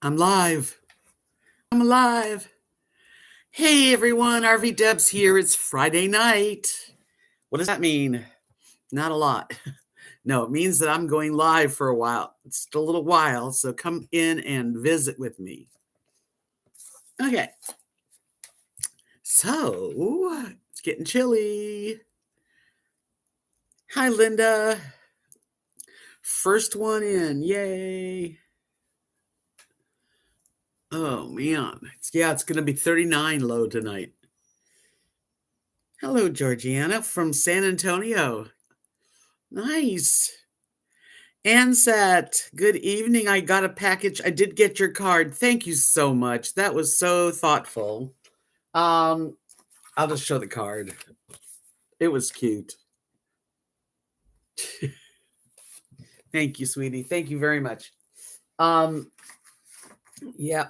I'm live. I'm alive. Hey everyone, RVDebs here. It's Friday night. What does that mean? Not a lot. No, it means that I'm going live for a while. It's a little while, so come in and visit with me. Okay. So, it's getting chilly. Hi, Linda. First one in. Yay. Oh, man. It's going to be 39 low tonight. Hello, Georgiana from San Antonio. Nice. Ansat, good evening. I got a package. I did get your card. Thank you so much. That was so thoughtful. I'll just show the card. It was cute. Thank you, sweetie. Thank you very much. Yeah.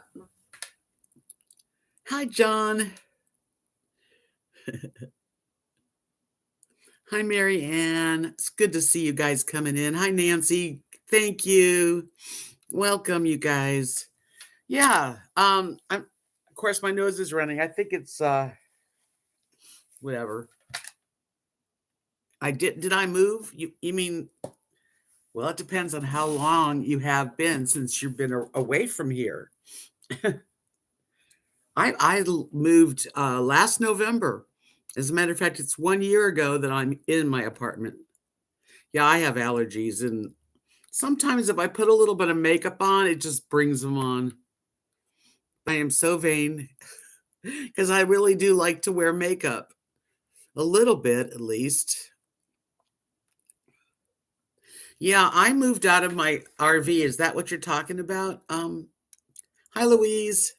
Hi, John. Hi, Mary Ann. It's good to see you guys coming in. Hi, Nancy. Thank you. Welcome, you guys. Yeah. Of course, my nose is running. I think it's whatever. Did I move? You mean, well, it depends on how long you have been since you've been away from here. I moved last November. As a matter of fact, it's 1 year ago that I'm in my apartment. Yeah, I have allergies, and sometimes if I put a little bit of makeup on, it just brings them on. I am so vain because I really do like to wear makeup. A little bit, at least. Yeah, I moved out of my RV. Is that what you're talking about? Hi, Louise.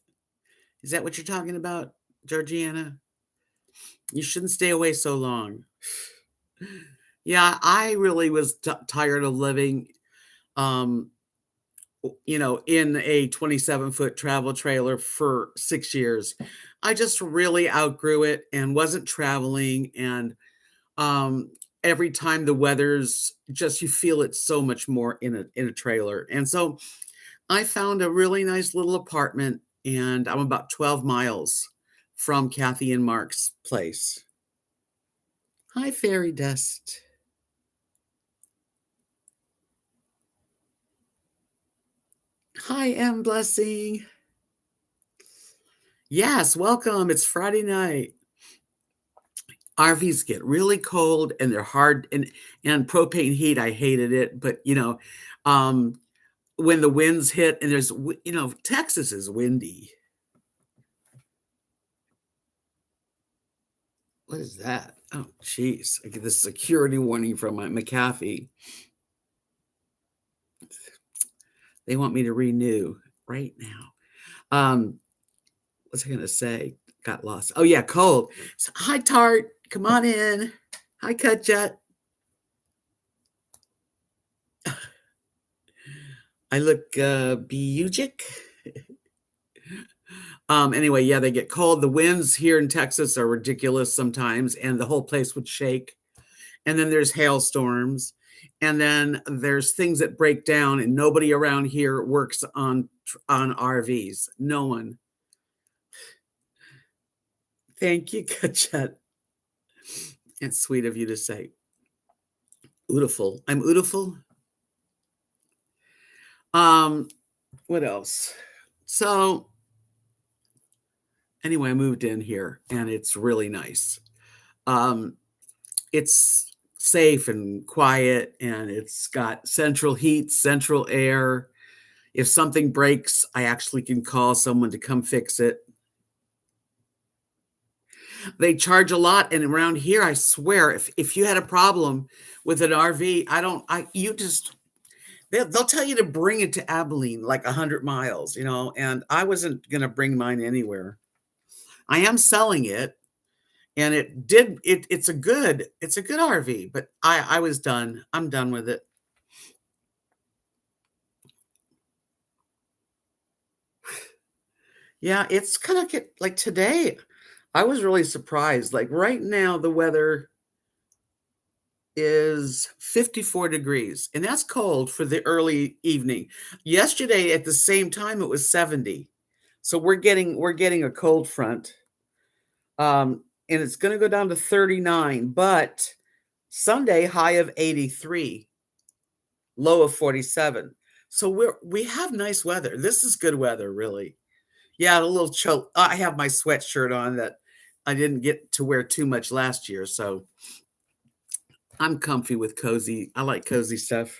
Is that what you're talking about, Georgiana? You shouldn't stay away so long. Yeah, I really was tired of living, in a 27-foot travel trailer for 6 years. I just really outgrew it and wasn't traveling. And every time the weather's just, you feel it so much more in a trailer. And so I found a really nice little apartment, and I'm about 12 miles from Kathy and Mark's place. Hi, Fairy Dust. Hi, M Blessing. Yes, welcome. It's Friday night. RVs get really cold and they're hard, and propane heat, I hated it. But when the winds hit and Texas is windy. What is that? Oh, geez. I get this security warning from my McAfee. They want me to renew right now. What's I going to say? Got lost. Oh, yeah, cold. So, hi, Tart. Come on in. Hi, Cutjet. I look beaugic. Anyway, yeah, they get cold. The winds here in Texas are ridiculous sometimes, and the whole place would shake. And then there's hailstorms, and then there's things that break down, and nobody around here works on RVs. No one. Thank you, Kachet. It's sweet of you to say. Beautiful. I'm beautiful. What else? So anyway, I moved in here, and it's really nice. It's safe and quiet, and it's got central heat, central air. If something breaks, I actually can call someone to come fix it. They charge a lot, and around here, I swear, if you had a problem with an RV, they'll tell you to bring it to Abilene, like 100 miles, and I wasn't going to bring mine anywhere. I am selling it, and it's a good RV, but I was done. I'm done with it. Yeah, it's kind of like today. I was really surprised. Like right now, the weather is 54 degrees, and that's cold for the early evening. Yesterday at the same time it was 70. So we're getting a cold front. And it's going to go down to 39, but Sunday high of 83, low of 47. So we have nice weather. This is good weather, really. Yeah, a little chill. I have my sweatshirt on that I didn't get to wear too much last year, so I'm comfy with cozy. I like cozy stuff.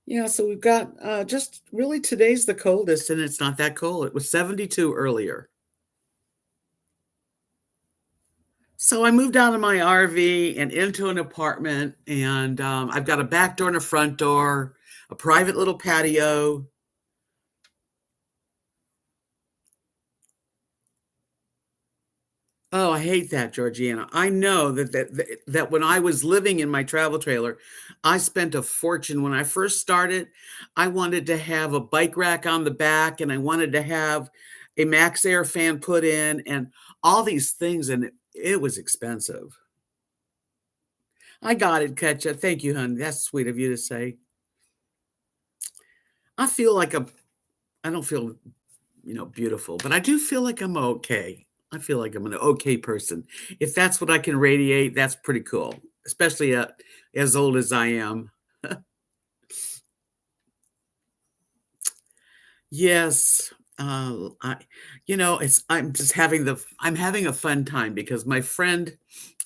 Yeah, so we've got just really today's the coldest, and it's not that cold. It was 72 earlier. So I moved out of my RV and into an apartment, and I've got a back door and a front door, a private little patio. Oh, I hate that, Georgiana. I know that when I was living in my travel trailer, I spent a fortune when I first started. I wanted to have a bike rack on the back, and I wanted to have a max air fan put in, and all these things, and it was expensive. I got it, Ketcha. Thank you, honey. That's sweet of you to say. I feel like I don't feel, beautiful, but I do feel like I'm okay. I feel like I'm an okay person. If that's what I can radiate, that's pretty cool, especially as old as I am. Yes. I, I'm having a fun time because my friend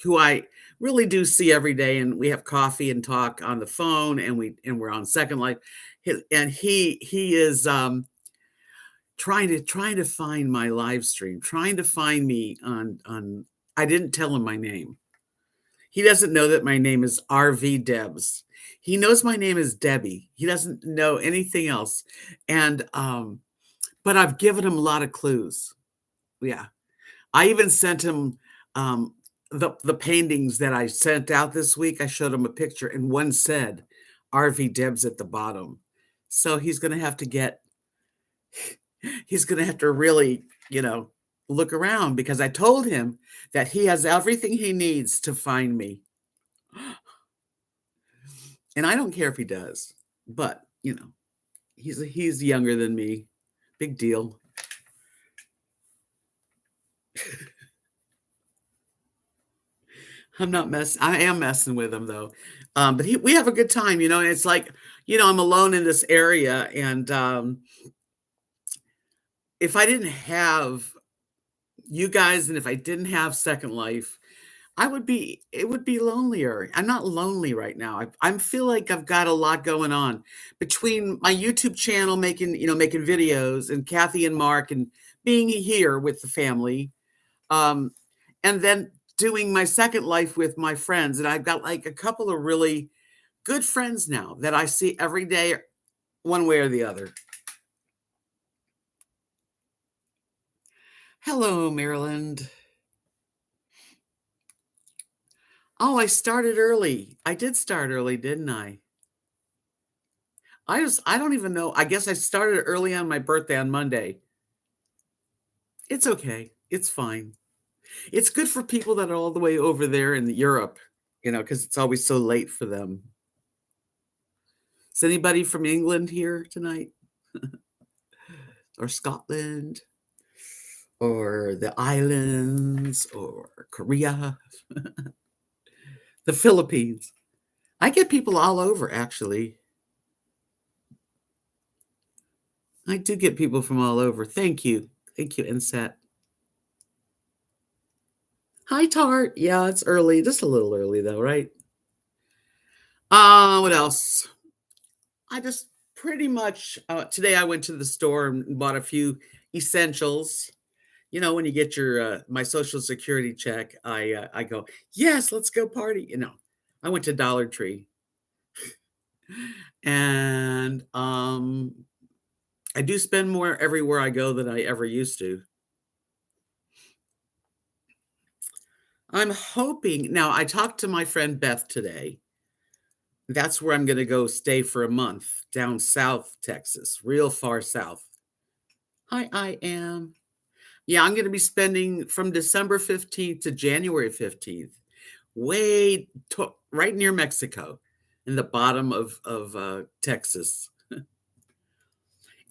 who I really do see every day, and we have coffee and talk on the phone, and we're on Second Life. And he is trying to find my live stream, trying to find me on I didn't tell him my name. He doesn't know that my name is RVDebs. He knows my name is Debbie. He doesn't know anything else. And but I've given him a lot of clues. Yeah. I even sent him the paintings that I sent out this week. I showed him a picture, and one said RV Debs at the bottom. So he's going to have to really, look around, because I told him that he has everything he needs to find me. And I don't care if he does, but, he's younger than me. Big deal. I am messing with him though. But we have a good time, and it's like, I'm alone in this area, and if I didn't have you guys, and if I didn't have Second Life, it would be lonelier. I'm not lonely right now. I feel like I've got a lot going on between my YouTube channel, making videos, and Kathy and Mark, and being here with the family. Um, and then doing my Second Life with my friends. And I've got like a couple of really good friends now that I see every day, one way or the other. Hello, Maryland. Oh, I started early. I did start early, didn't I? I don't even know. I guess I started early on my birthday on Monday. It's okay. It's fine. It's good for people that are all the way over there in Europe, because it's always so late for them. Is anybody from England here tonight? Or Scotland? Or the islands? Or Korea? The Philippines? I get people all over, actually. I do get people from all over. Thank you. Thank you, Inset. Hi, Tart. Yeah, it's early. Just a little early, though, right? What else? I just pretty much today I went to the store and bought a few essentials. When you get your my social security check, I go, yes, let's go party. I went to Dollar Tree, and I do spend more everywhere I go than I ever used to. I'm hoping now. I talked to my friend Beth today. That's where I'm going to go stay for a month down south Texas, real far south. Hi, I am. Yeah, I'm going to be spending from December 15th to January 15th. right near Mexico, in the bottom of Texas.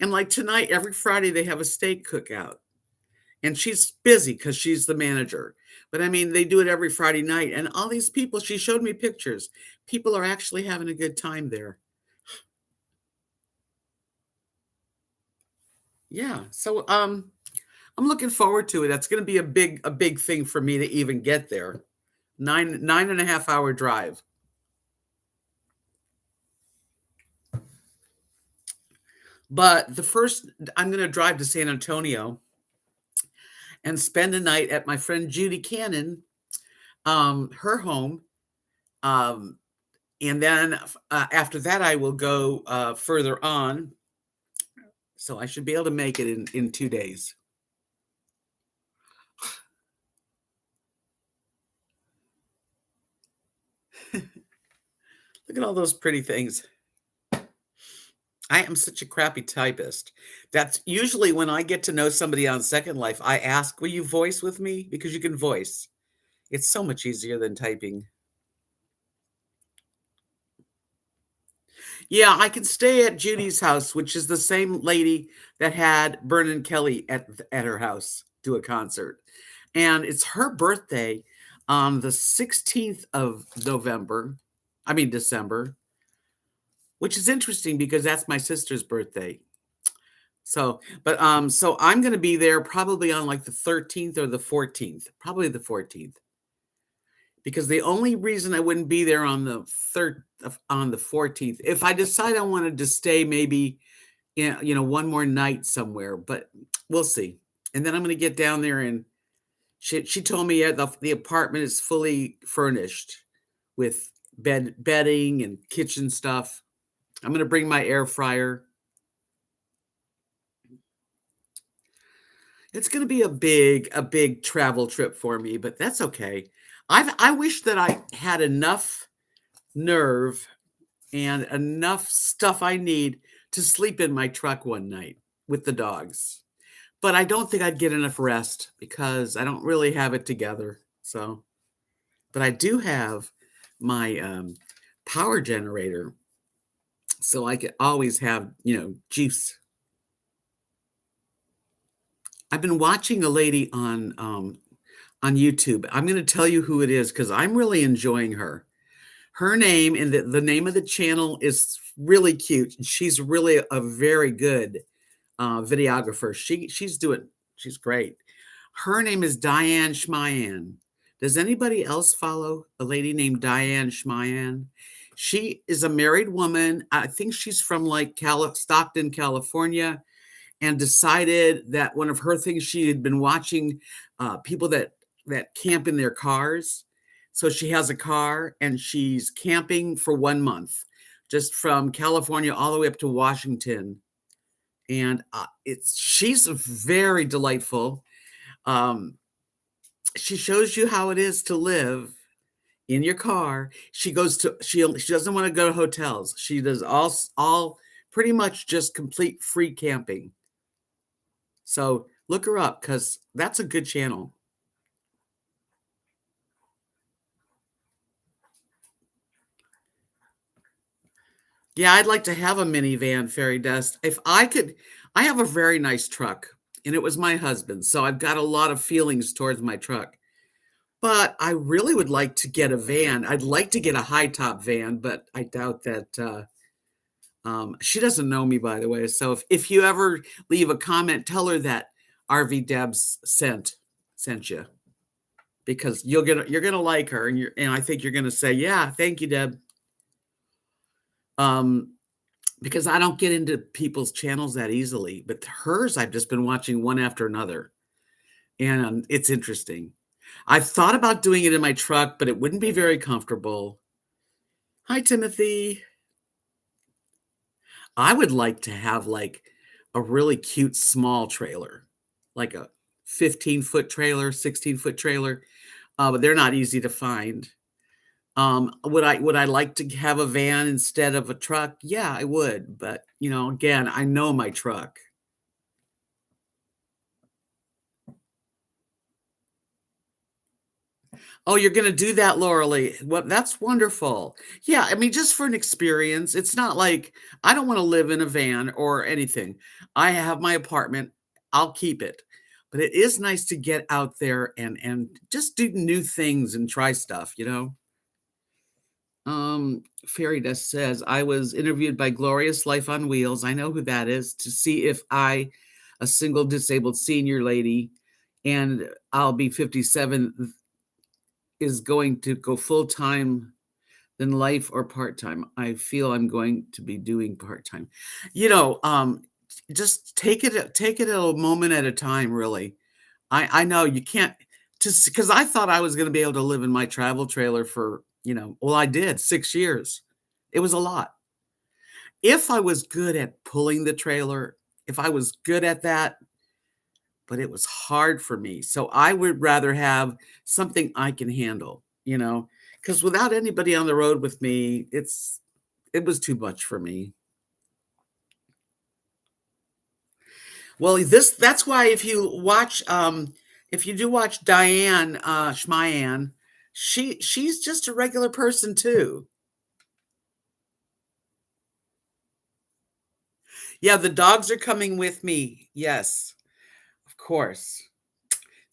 And like tonight, every Friday they have a steak cookout, and she's busy because she's the manager. But I mean, they do it every Friday night, and all these people. She showed me pictures. People are actually having a good time there. Yeah. So I'm looking forward to it. That's going to be a big thing for me to even get there. Nine and a half hour drive. But the first, I'm going to drive to San Antonio and spend the night at my friend Judy Cannon, her home. Um, and then after that, I will go further on. So I should be able to make it in 2 days. Look at all those pretty things. I am such a crappy typist. That's usually when I get to know somebody on Second Life, I ask, will you voice with me? Because you can voice. It's so much easier than typing. Yeah, I can stay at Judy's house, which is the same lady that had Vernon Kelly at her house do a concert. And it's her birthday on the 16th of November. I mean December, which is interesting because that's my sister's birthday. So I'm going to be there probably on like the 13th or the 14th, probably the 14th, because the only reason I wouldn't be there on the on the 14th, if I decide I wanted to stay maybe, one more night somewhere, but we'll see. And then I'm going to get down there, and she told me the apartment is fully furnished with bedding and kitchen stuff. I'm going to bring my air fryer. It's gonna be a big travel trip for me, but that's okay. I wish that I had enough nerve and enough stuff I need to sleep in my truck one night with the dogs. But I don't think I'd get enough rest because I don't really have it together. So, but I do have my power generator, so I could always have, juice. I've been watching a lady on YouTube. I'm gonna tell you who it is because 'cause I'm really enjoying her. Her name and the name of the channel is really cute, and she's really a very good, videographer. She's great. Her name is Diane Schmayan. Does anybody else follow a lady named Diane Schmayan? She is a married woman. I think she's from, like, Stockton, California, and decided that one of her things she had been watching people that camp in their cars. So she has a car and she's camping for 1 month, just from California all the way up to Washington. And she's very delightful. Um, she shows you how it is to live in your car. She doesn't want to go to hotels. She does all pretty much just complete free camping. So look her up because that's a good channel. Yeah, I'd like to have a minivan, fairy dust. If I could, I have a very nice truck, and it was my husband's, so I've got a lot of feelings towards my truck. But I really would like to get a van. I'd like to get a high top van, but I doubt that. She doesn't know me, by the way. So if you ever leave a comment, tell her that RVDebs sent you, because you're gonna like her, and I think you're gonna say, yeah, thank you, Deb. Um, because I don't get into people's channels that easily, but hers I've just been watching one after another, and it's interesting. I've thought about doing it in my truck, but it wouldn't be very comfortable. Hi, Timothy. I would like to have like a really cute small trailer, like a 15-foot trailer, 16-foot trailer, but they're not easy to find. Would I like to have a van instead of a truck? Yeah, I would, but, again, I know my truck. Oh, you're gonna do that, Lauralee. Well, that's wonderful. Yeah, I mean, just for an experience. It's not like I don't wanna live in a van or anything. I have my apartment, I'll keep it. But it is nice to get out there and just do new things and try stuff, you know? Fairy Dust says, "I was interviewed by Glorious Life on Wheels," I know who that is, "to see if I, a single disabled senior lady, and I'll be 57, is going to go full-time than life or part-time. I feel I'm going to be doing part-time." You know, just take it a moment at a time, really. I know you can't just because I thought I was gonna be able to live in my travel trailer for, well, I did 6 years. It was a lot. If I was good at pulling the trailer, if I was good at that, but it was hard for me. So I would rather have something I can handle, because without anybody on the road with me, it was too much for me. Well, that's why if you do watch Diane Schmayan, she's just a regular person too. Yeah, the dogs are coming with me. Yes, of course.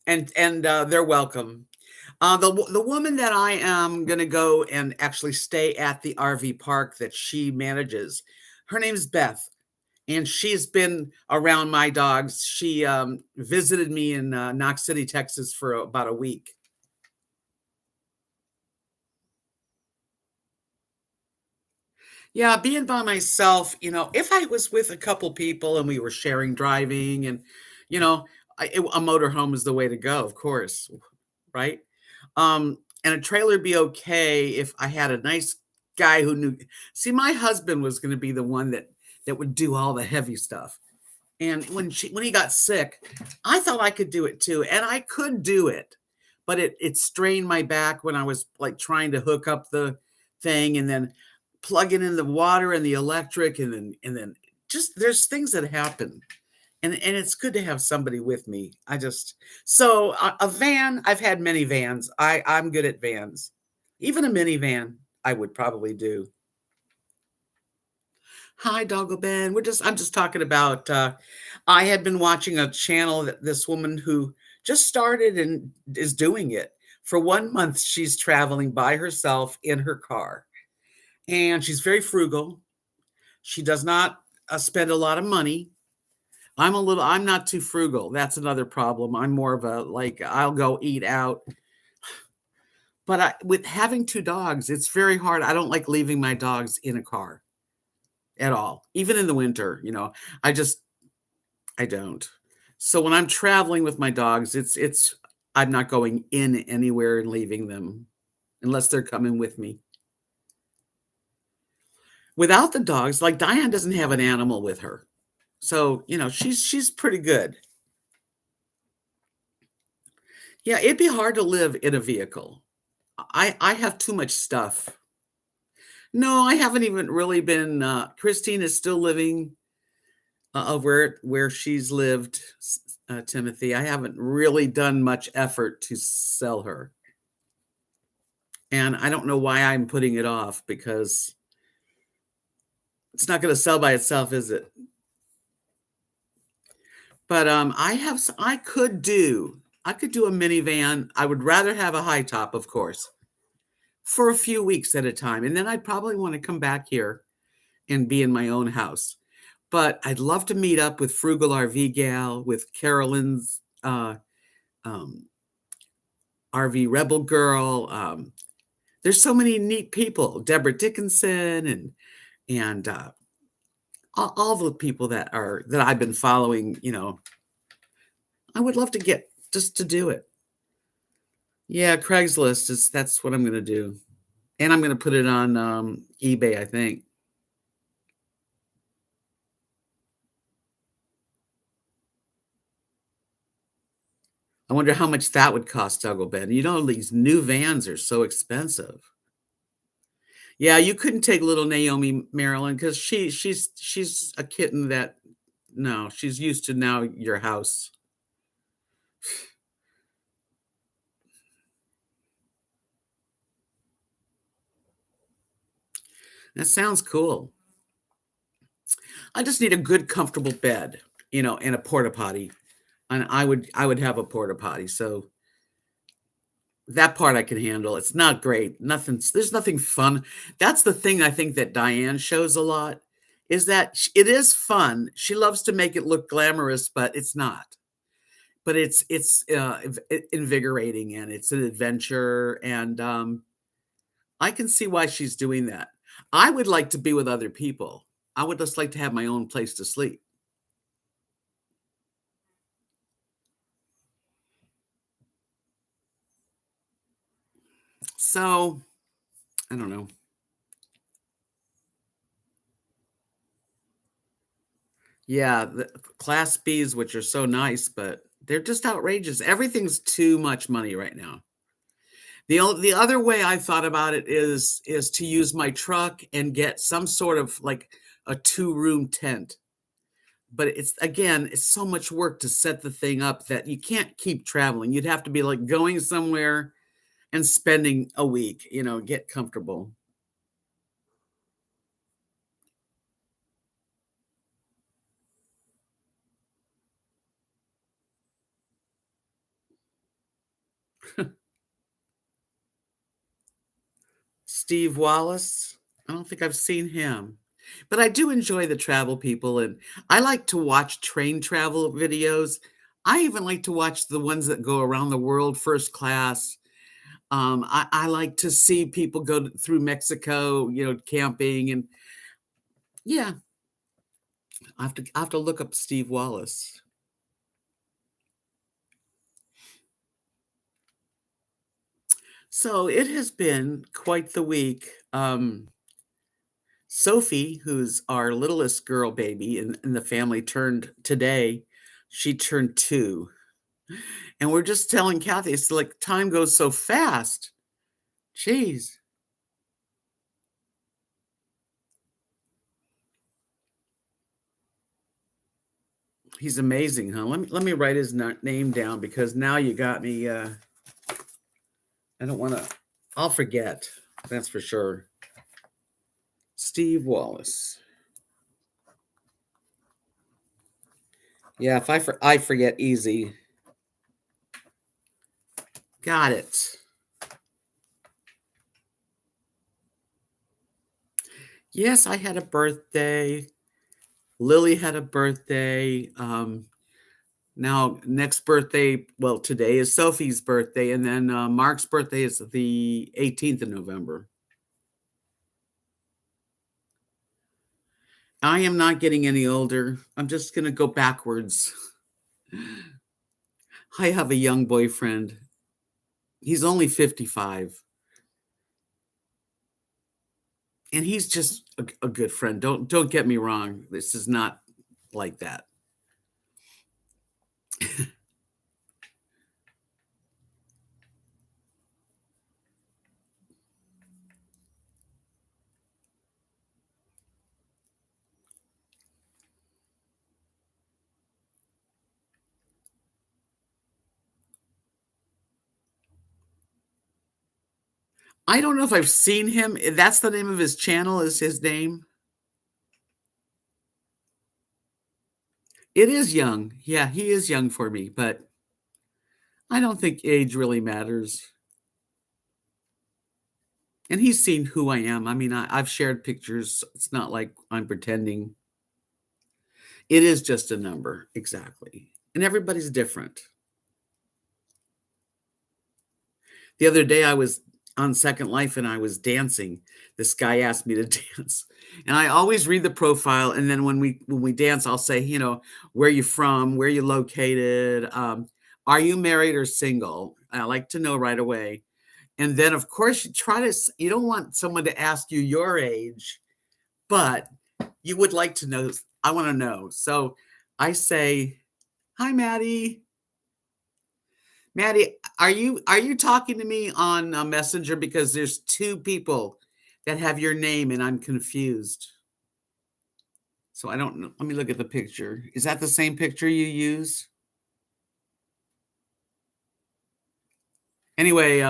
And they're welcome. The woman that I am gonna go and actually stay at the RV park that she manages, her name's Beth, and she's been around my dogs. She, visited me in, Knox City, Texas for about a week. Yeah, being by myself, if I was with a couple people and we were sharing driving and, you know, a motorhome is the way to go, of course, right? And a trailer be okay if I had a nice guy who knew. See, my husband was going to be the one that would do all the heavy stuff. And when he got sick, I thought I could do it too, and I could do it, but it strained my back when I was like trying to hook up the thing and then plugging in the water and the electric and then just there's things that happen. And it's good to have somebody with me. So a van, I've had many vans. I'm good at vans. Even a minivan, I would probably do. Hi, Doggo Ben. I'm just talking about I had been watching a channel that this woman who just started and is doing it. For 1 month, she's traveling by herself in her car. And she's very frugal. She does not spend a lot of money. I'm not too frugal. That's another problem. I'm more of a like I'll go eat out. But with having two dogs, it's very hard. I don't like leaving my dogs in a car at all, even in the winter. I just I don't. So when I'm traveling with my dogs, I'm not going in anywhere and leaving them unless they're coming with me. Without the dogs, like Diane doesn't have an animal with her. So, she's pretty good. Yeah, it'd be hard to live in a vehicle. I have too much stuff. No, I haven't even really been Christine is still living where she's lived, Timothy. I haven't really done much effort to sell her. And I don't know why I'm putting it off because it's not going to sell by itself, is it? But I could do a minivan. I would rather have a high top, of course, for a few weeks at a time. And then I'd probably want to come back here and be in my own house. But I'd love to meet up with Frugal RV Gal, with Carolyn's um, RV Rebel Girl. There's so many neat people, Deborah Dickinson, and all the people that I've been following. I would love to get just to do it. Yeah, Craigslist that's what I'm going to do, and I'm going to put it on eBay. I think. I wonder how much that would cost, Uncle Ben. These new vans are so expensive. Yeah, you couldn't take little Naomi Marilyn because she's a kitten that no, she's used to now your house. That sounds cool. I just need a good comfortable bed, and a porta potty, and I would have a porta potty, so that part I can handle. It's not great. There's nothing fun. That's the thing I think that Diane shows a lot, is that it is fun. She loves to make it look glamorous, but it's not. But it's invigorating, and it's an adventure, and, I can see why she's doing that. I would like to be with other people. I would just like to have my own place to sleep. So, I don't know. Yeah, the Class Bs, which are so nice, but they're just outrageous. Everything's too much money right now. The other way I thought about it is to use my truck and get some sort of, like, a two-room tent. But it's so much work to set the thing up that you can't keep traveling. You'd have to be, like, going somewhere and spending a week, get comfortable. Steve Wallace? I don't think I've seen him. But I do enjoy the travel people, and I like to watch train travel videos. I even like to watch the ones that go around the world first class. I like to see people through Mexico, camping, and yeah, I have to look up Steve Wallace. So it has been quite the week. Sophie, who's our littlest girl baby in the family, turned today. She turned 2. And we're just telling Kathy, it's like time goes so fast. Jeez. He's amazing, huh? Let me write his name down, because now you got me. I don't want to. I'll forget. That's for sure. Steve Wallace. Yeah, if I forget easy. Got it. Yes, I had a birthday. Lily had a birthday. Now, next birthday, well, today is Sophie's birthday, and then Mark's birthday is the 18th of November. I am not getting any older. I'm just going to go backwards. I have a young boyfriend. He's only 55, and he's just a good friend. Don't get me wrong. This is not like that. I don't know if I've seen him. That's the name of his channel, is his name. It is young. Yeah, he is young for me, but I don't think age really matters. And he's seen who I am. I mean, I've shared pictures. It's not like I'm pretending. It is just a number, exactly. And everybody's different. The other day, I was on Second Life and I was dancing. This guy asked me to dance, and I always read the profile. And then when we dance, I'll say, where you from, where you located, are you married or single? I like to know right away. And then, of course, you don't want someone to ask you your age, but you would like to know. I want to know. So I say, "Hi, Maddie. Maddie, are you talking to me on Messenger, because there's two people that have your name and I'm confused." So I don't know. Let me look at the picture. Is that the same picture you use? Anyway,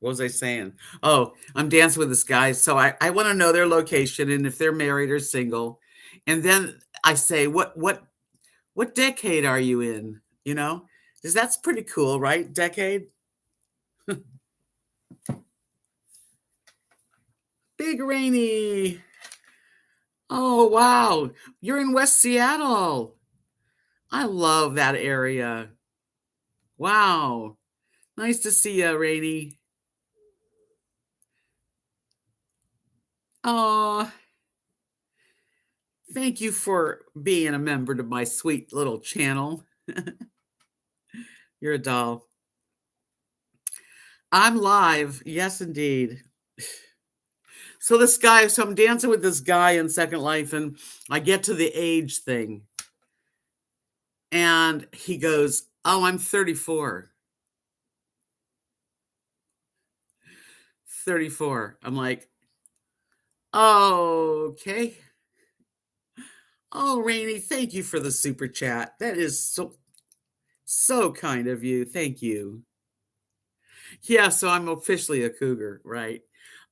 What was I saying? Oh, I'm dancing with this guy, so I wanna know their location and if they're married or single, and then I say, "What decade are you in?" You know? 'Cause that's pretty cool, right? Decade? Big Rainy. Oh, wow. You're in West Seattle. I love that area. Wow. Nice to see you, Rainy. Aw, thank you for being a member to my sweet little channel. You're a doll. I'm live. Yes, indeed. So I'm dancing with this guy in Second Life, and I get to the age thing, and he goes, "Oh, I'm 34." 34. I'm like, "Oh, okay. Oh, Rainy, thank you for the super chat. That is so kind of you. Thank you." Yeah, so I'm officially a cougar, right?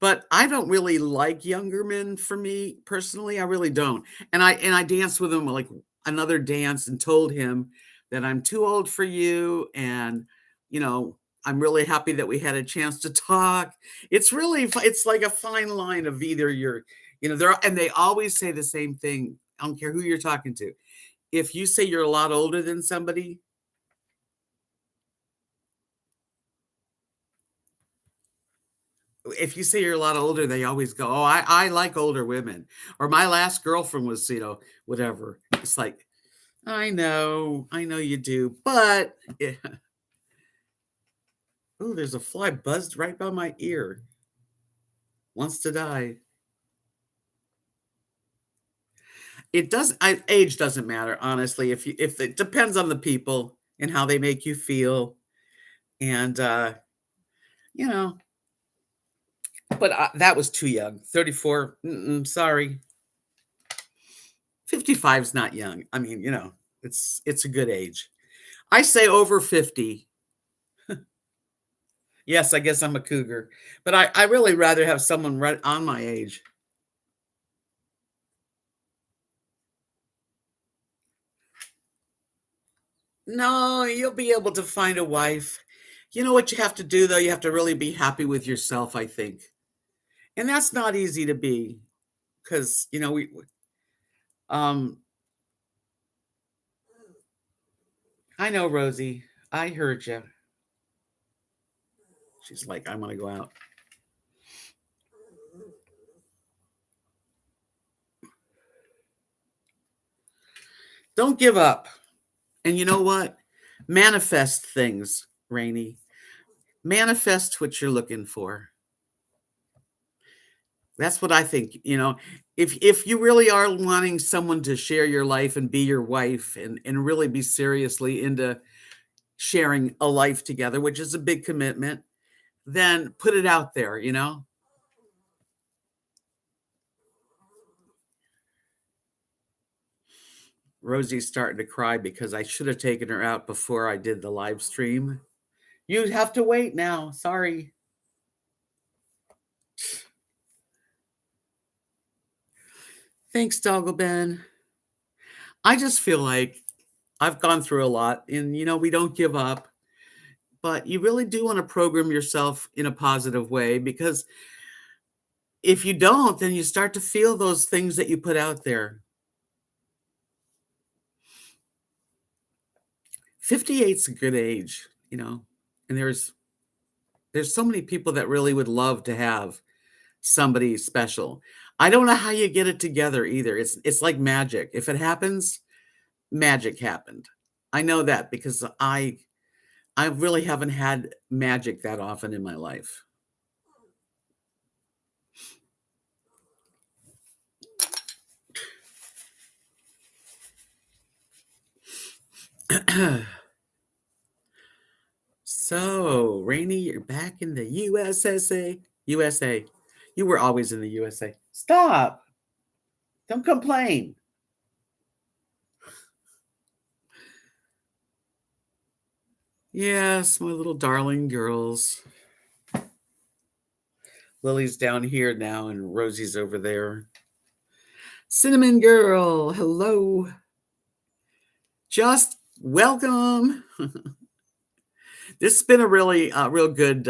But I don't really like younger men for me personally. I really don't. And I danced with him like another dance and told him that I'm too old for you and you know, I'm really happy that we had a chance to talk. It's like a fine line of either you're, they always say the same thing. I don't care who you're talking to. If you say you're a lot older than somebody, if you say you're a lot older, they always go, "Oh, I like older women." Or my last girlfriend was, whatever. It's like, I know you do, but yeah. Oh, there's a fly buzzed right by my ear. Wants to die. It does age doesn't matter, honestly. If it depends on the people and how they make you feel. And you know, but that was too young. 34, sorry. 55 is not young. I mean, it's a good age. I say over 50. Yes, I guess I'm a cougar, but I really rather have someone right on my age. No, you'll be able to find a wife. You know what you have to do, though? You have to really be happy with yourself, I think. And that's not easy to be because, um, I know, Rosie. I heard you. She's like, I want to go out. Don't give up. And you know what? Manifest things, Rainy. Manifest what you're looking for. That's what I think, if you really are wanting someone to share your life and be your wife and really be seriously into sharing a life together, which is a big commitment, then put it out there. Rosie's starting to cry because I should have taken her out before I did the live stream. You have to wait now. Sorry. Thanks, Doggle Ben. I just feel like I've gone through a lot and we don't give up, but you really do want to program yourself in a positive way because if you don't, then you start to feel those things that you put out there. 58's a good age, and there's so many people that really would love to have somebody special. I don't know how you get it together either. It's like magic. If it happens, magic happened. I know that because I really haven't had magic that often in my life. So, Rainy, you're back in the USSA. USA. You were always in the USA. Stop. Don't complain. Yes, my little darling girls. Lily's down here now, and Rosie's over there. Cinnamon Girl, hello. Just welcome. This has been a really real good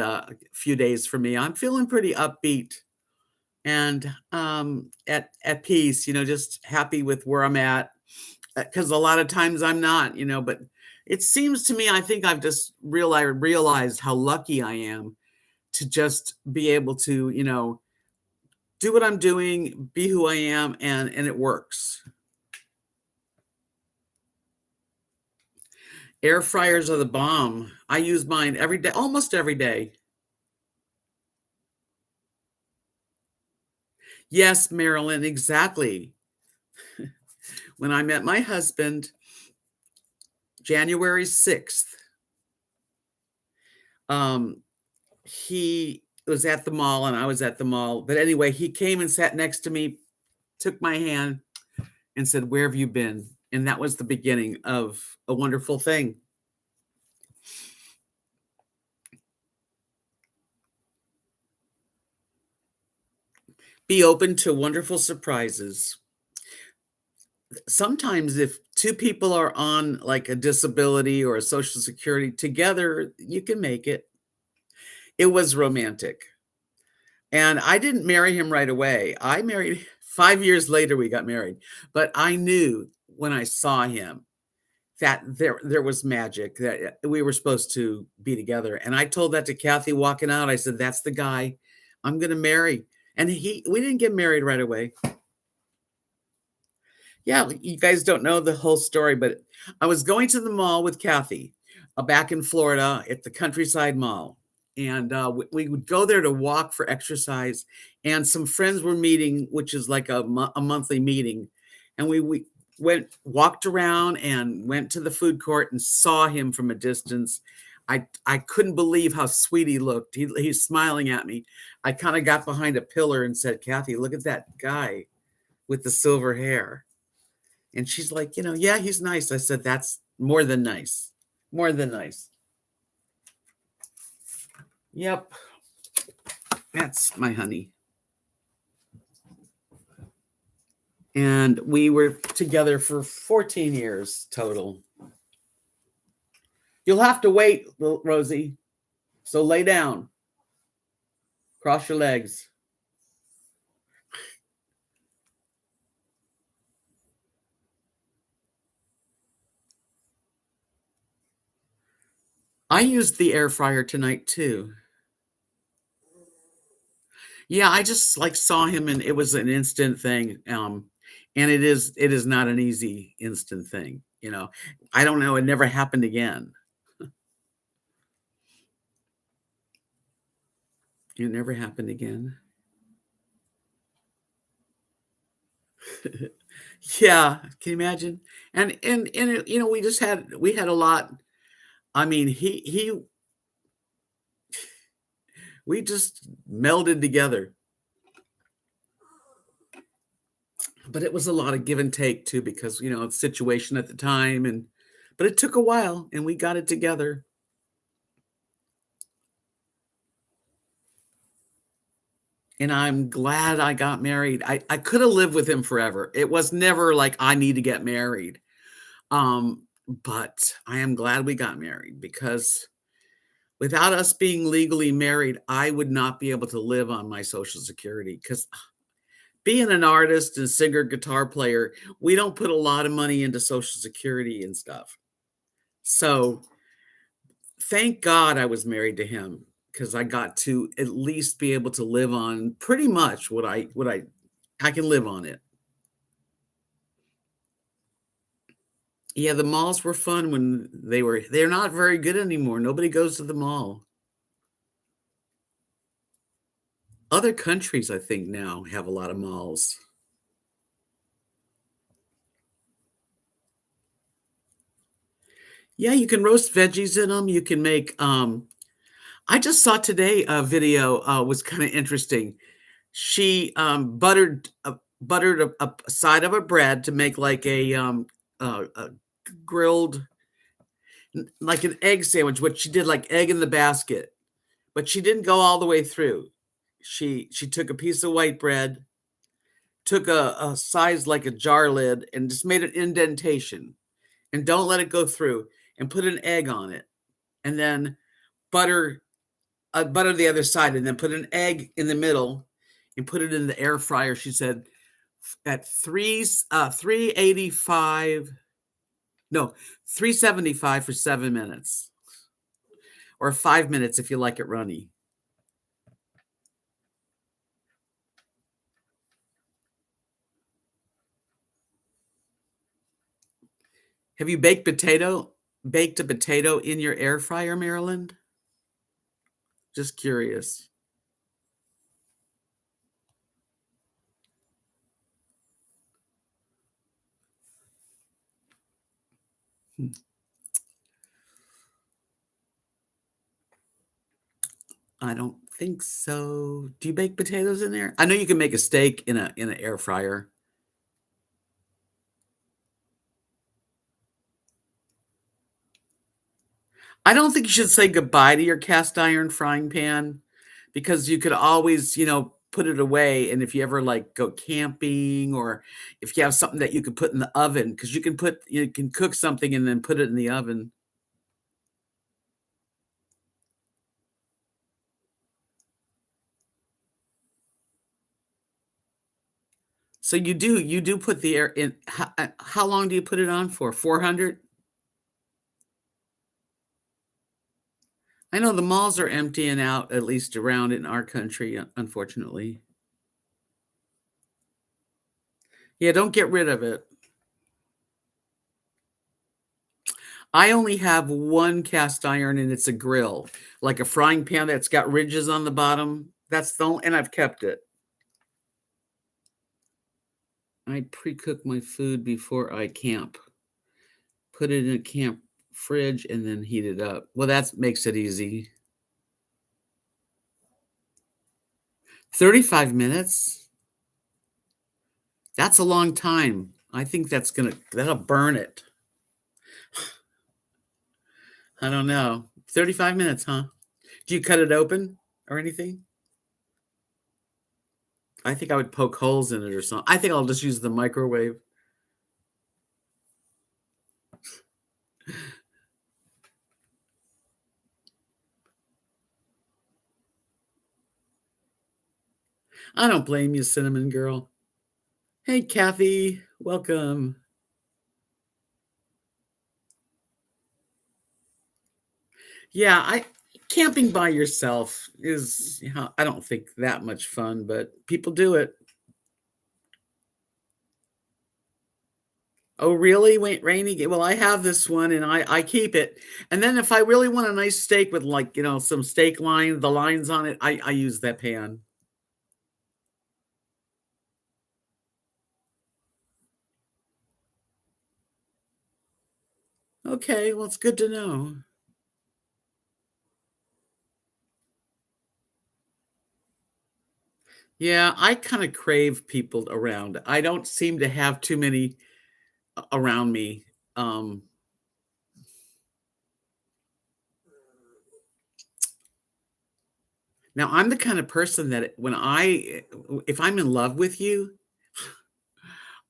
few days for me. I'm feeling pretty upbeat and at peace, just happy with where I'm at. Because a lot of times I'm not, but it seems to me, I think I've just realized how lucky I am to just be able to, do what I'm doing, be who I am, and it works. Air fryers are the bomb. I use mine every day, almost every day. Yes, Marilyn, exactly. When I met my husband, January 6th, he was at the mall and I was at the mall. But anyway, he came and sat next to me, took my hand, and said, "Where have you been?" And that was the beginning of a wonderful thing. Be open to wonderful surprises. Sometimes if two people are on like a disability or a social security together, you can make it. It was romantic. And I didn't marry him right away. I married 5 years later we got married. But I knew when I saw him that there was magic, that we were supposed to be together. And I told that to Kathy walking out. I said, "That's the guy I'm going to marry." And we didn't get married right away. Yeah, you guys don't know the whole story, but I was going to the mall with Kathy back in Florida at the Countryside Mall. And we would go there to walk for exercise. And some friends were meeting, which is like a monthly meeting. And we walked around and went to the food court and saw him from a distance. I couldn't believe how sweet he looked. He's smiling at me. I kind of got behind a pillar and said, "Kathy, look at that guy with the silver hair." And she's like, "Yeah, he's nice." I said, "That's more than nice. More than nice." Yep. That's my honey. And we were together for 14 years total. You'll have to wait, Rosie. So lay down. Cross your legs. I used the air fryer tonight too. Yeah, I just like saw him and it was an instant thing. And it is not an easy instant thing. I don't know. It never happened again. It never happened again. Yeah, can you imagine? And we had a lot. I mean, we just melded together. But it was a lot of give and take too, because the situation at the time, but it took a while and we got it together. And I'm glad I got married. I could have lived with him forever. It was never like I need to get married. But I am glad we got married because without us being legally married, I would not be able to live on my Social Security because being an artist and singer, guitar player, we don't put a lot of money into Social Security and stuff. So thank God I was married to him because I got to at least be able to live on pretty much what I can live on it. Yeah, the malls were fun when they're not very good anymore. Nobody goes to the mall. Other countries, I think, now have a lot of malls. Yeah, you can roast veggies in them. You can make I just saw today a video, was kinda interesting. She, buttered a side of a bread to make like a grilled like an egg sandwich, what she did like egg in the basket, but she didn't go all the way through. She took a piece of white bread, took a size like a jar lid, and just made an indentation, and don't let it go through, and put an egg on it, and then butter butter the other side, and then put an egg in the middle, and put it in the air fryer. She said at 385, no, 375 for 7 minutes, or 5 minutes if you like it runny. Have you baked a potato in your air fryer, Maryland? Just curious. Hmm. I don't think so. Do you bake potatoes in there? I know you can make a steak in an air fryer. I don't think you should say goodbye to your cast iron frying pan, because you could always, put it away. And if you ever like go camping, or if you have something that you could put in the oven, because you can cook something and then put it in the oven. So you do put the air in. How long do you put it on for? 400? I know the malls are emptying out, at least around in our country, unfortunately. Yeah, don't get rid of it. I only have one cast iron, and it's a grill, like a frying pan that's got ridges on the bottom. That's the only, and I've kept it. I pre-cook my food before I camp. Put it in a camp fridge and then heat it up. Well, that makes it easy. 35 minutes? That's a long time. I think that'll burn it. I don't know. 35 minutes, huh? Do you cut it open or anything? I think I would poke holes in it or something. I think I'll just use the microwave. I don't blame you, cinnamon girl. Hey, Kathy, welcome. Yeah, I camping by yourself is, I don't think that much fun, but people do it. Oh, really? Wait, rainy? Well, I have this one, and I keep it. And then if I really want a nice steak with, like, some steak the lines on it, I use that pan. Okay, well, it's good to know. Yeah, I kind of crave people around. I don't seem to have too many around me. Um, Now I'm the kind of person that if I'm in love with you,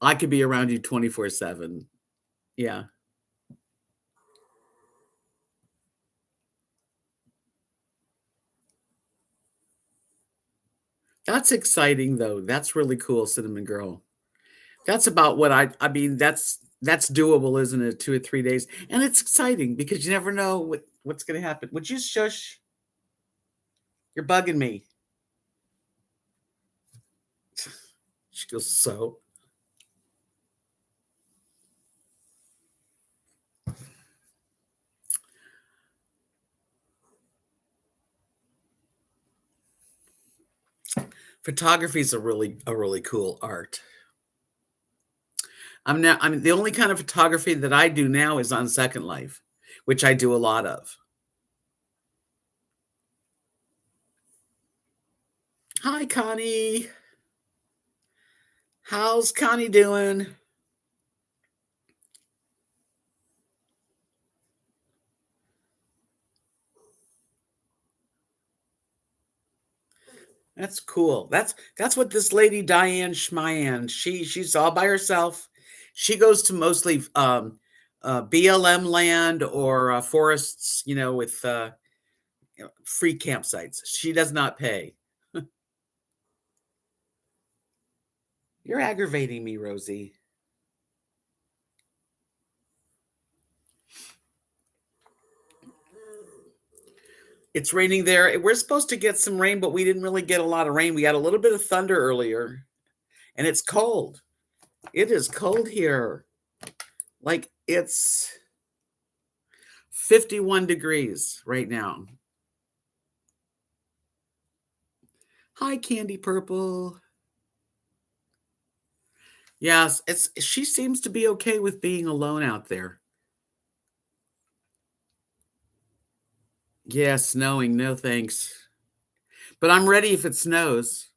I could be around you 24/7. Yeah. That's exciting though. That's really cool, Cinnamon Girl. That's about what I mean, that's doable, isn't it? 2 or 3 days. And it's exciting because you never know what's gonna happen. Would you shush? You're bugging me. She goes, "So?" Photography is a really cool art. The only kind of photography that I do now is on Second Life, which I do a lot of. Hi, Connie. How's Connie doing? That's cool. That's what this lady Diane Schmayan, she's all by herself. She goes to mostly BLM land or forests, with free campsites. She does not pay. You're aggravating me, Rosie. It's raining there. We're supposed to get some rain, but we didn't really get a lot of rain. We got a little bit of thunder earlier, and it's cold. It is cold here. Like it's 51 degrees right now. Hi, Candy Purple. Yes, she seems to be okay with being alone out there. Yeah, snowing, no thanks. But I'm ready if it snows.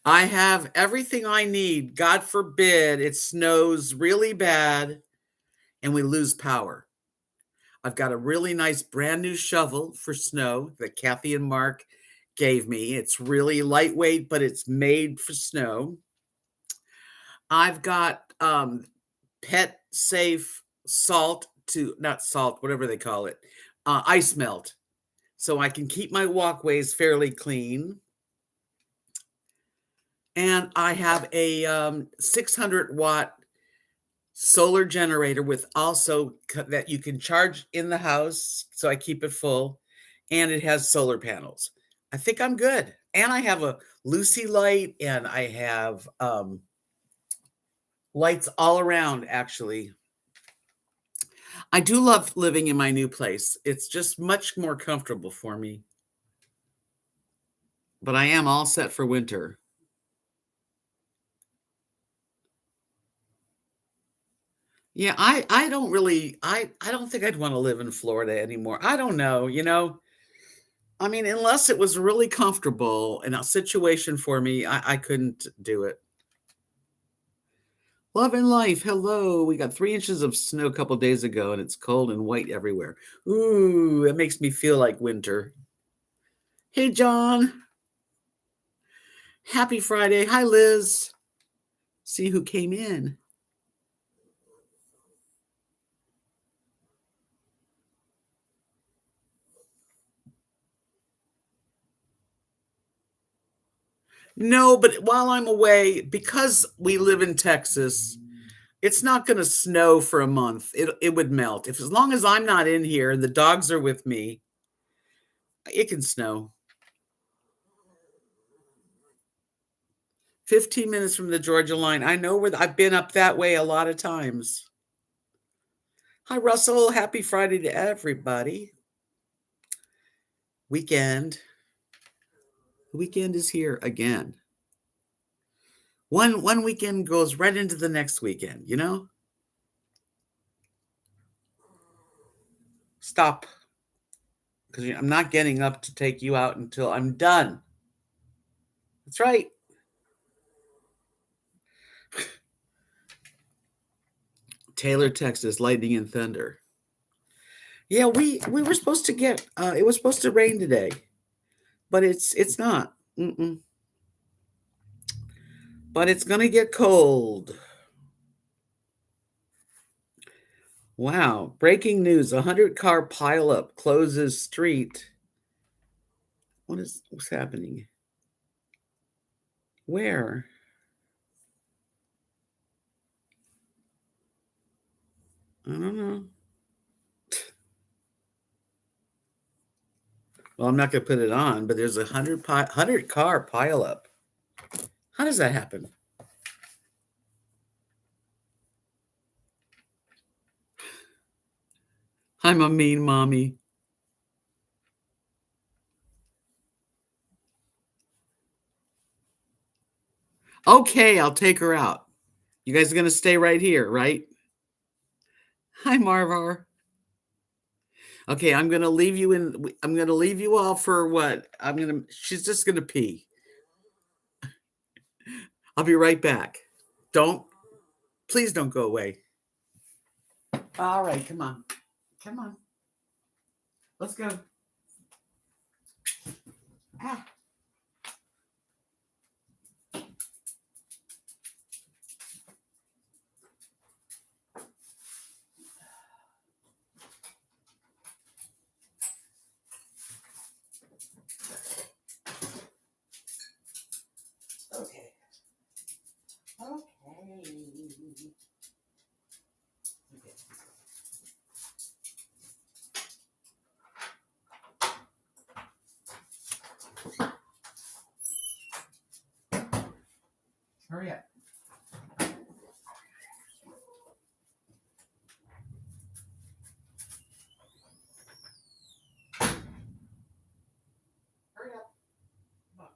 I have everything I need. God forbid it snows really bad and we lose power. I've got a really nice brand new shovel for snow that Kathy and Mark gave me. It's really lightweight, but it's made for snow. I've got pet safe salt to not salt, whatever they call it, ice melt, so I can keep my walkways fairly clean. And I have a 600-watt solar generator with also that you can charge in the house, so I keep it full, and it has solar panels. I think I'm good. And I have a Lucy light, and I have lights all around, actually. I do love living in my new place. It's just much more comfortable for me. But I am all set for winter. Yeah, I don't really I don't think I'd want to live in Florida anymore. I don't know. I mean, unless it was really comfortable in a situation for me, I couldn't do it. Love and life. Hello. We got 3 inches of snow a couple days ago, and it's cold and white everywhere. Ooh, it makes me feel like winter. Hey, John. Happy Friday. Hi, Liz. See who came in. No, but while I'm away, because we live in Texas, it's not going to snow for a month. It would melt. If as long as I'm not in here and the dogs are with me, it can snow. 15 minutes from the Georgia line. I know where I've been up that way a lot of times. Hi, Russell. Happy Friday to everybody. Weekend. The weekend is here again. One weekend goes right into the next weekend. Stop. Because I'm not getting up to take you out until I'm done. That's right. Taylor, Texas, lightning and thunder. Yeah, we were supposed to get it was supposed to rain today, but it's not. Mm-mm. But it's gonna get cold. Wow! Breaking news: 100-car pileup closes street. What's happening? Where? I don't know. Well, I'm not gonna put it on, but there's a 100-car pileup. How does that happen? I'm a mean mommy. Okay, I'll take her out. You guys are gonna stay right here, right? Hi, Marvar. Okay, I'm gonna leave you in. I'm gonna leave you all for what? She's just gonna pee. I'll be right back. Don't. Please don't go away. All right, come on. Come on. Let's go. Ah. Okay. Hurry up. Hurry up. Come on.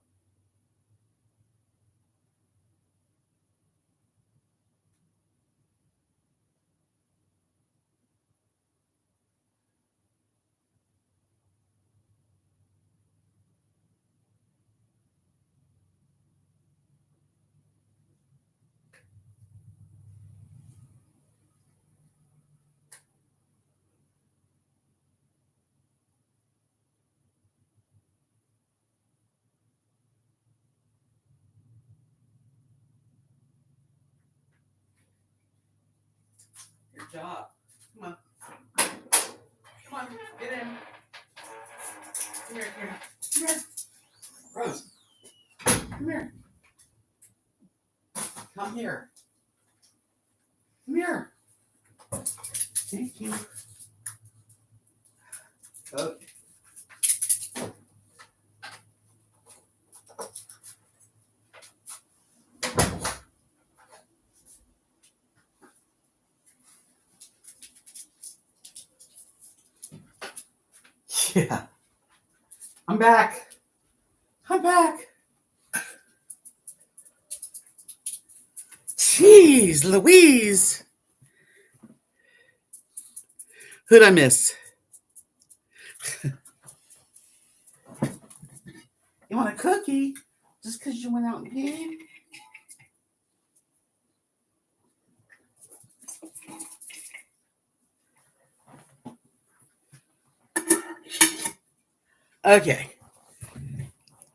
Good job. Come on. Come on. Get in. Come here. Come here. Come here. Rose. Come here. Come here. Come here. Thank you. Oh. Yeah. I'm back. I'm back. Jeez, Louise. Who'd I miss? You want a cookie? Just because you went out and peed? Okay.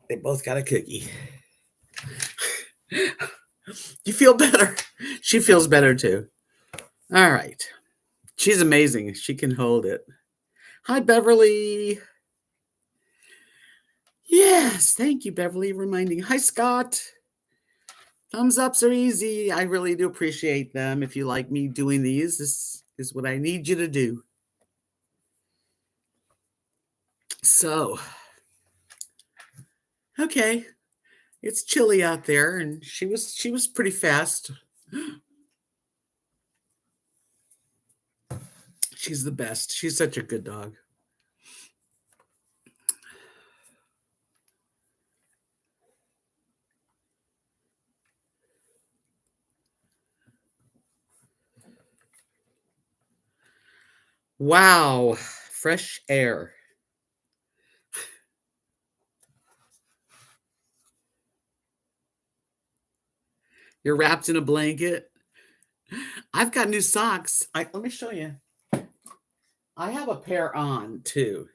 They both got a cookie. You feel better? She feels better too. All right. She's amazing. She can hold it. Hi, Beverly. Yes, thank you, Beverly, reminding. Hi, Scott. Thumbs ups are easy. I really do appreciate them. If you like me doing these, this is what I need you to do. So, okay. It's chilly out there, and she was pretty fast. She's the best. She's such a good dog. Wow, fresh air. You're wrapped in a blanket. I've got new socks. Let me show you. I have a pair on too.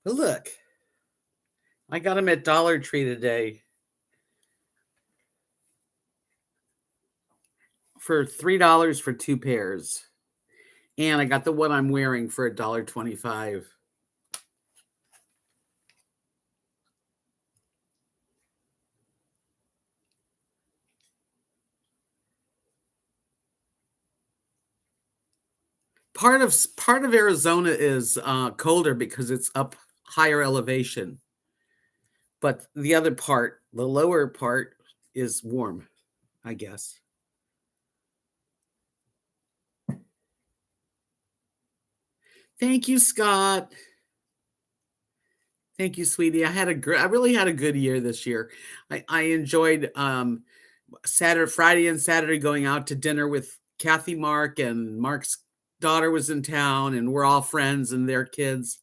But look, I got them at Dollar Tree today for $3 for 2 pairs. And I got the one I'm wearing for $1.25. Part of Arizona is colder because it's up higher elevation. But the other part, the lower part, is warm, I guess. Thank you, Scott. Thank you, sweetie. I really had a good year this year. I enjoyed Friday and Saturday going out to dinner with Kathy Mark, and Mark's daughter was in town, and we're all friends and their kids.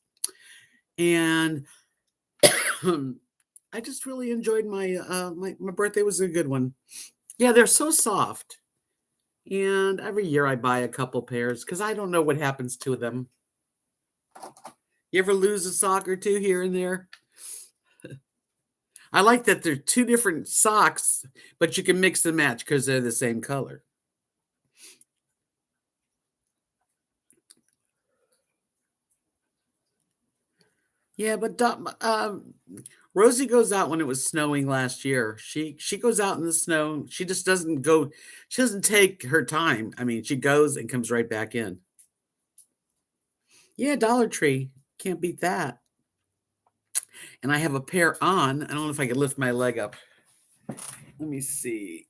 And I just really enjoyed my birthday was a good one. Yeah, they're so soft. And every year I buy a couple pairs because I don't know what happens to them. You ever lose a sock or two here and there? I like that they're two different socks, but you can mix and match because they're the same color. Yeah, but Rosie goes out when it was snowing last year. She goes out in the snow. She just doesn't go she doesn't take her time. I mean, she goes and comes right back in. Yeah, Dollar Tree. Can't beat that. And I have a pair on. I don't know if I could lift my leg up. Let me see.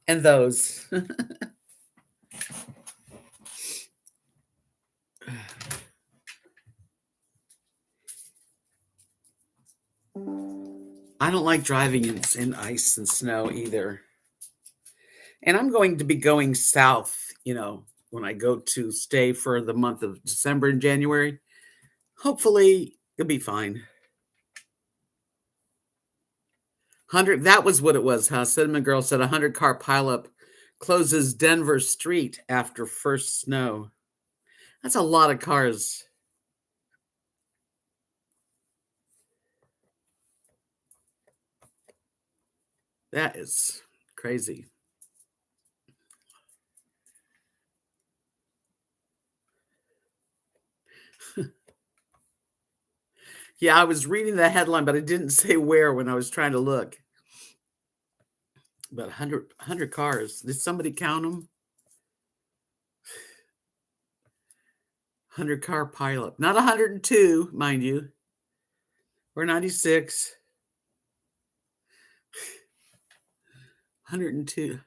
And those. I don't like driving in ice and snow either. And I'm going to be going south, when I go to stay for the month of December and January. Hopefully, it'll be fine. 100, that was what it was, huh? Cinnamon Girl said 100-car pileup closes Denver street after first snow. That's a lot of cars. That is crazy. Yeah, I was reading the headline, but it didn't say where when I was trying to look. But 100 cars. Did somebody count them? 100-car pileup. Not 102, mind you. Or 96. 102.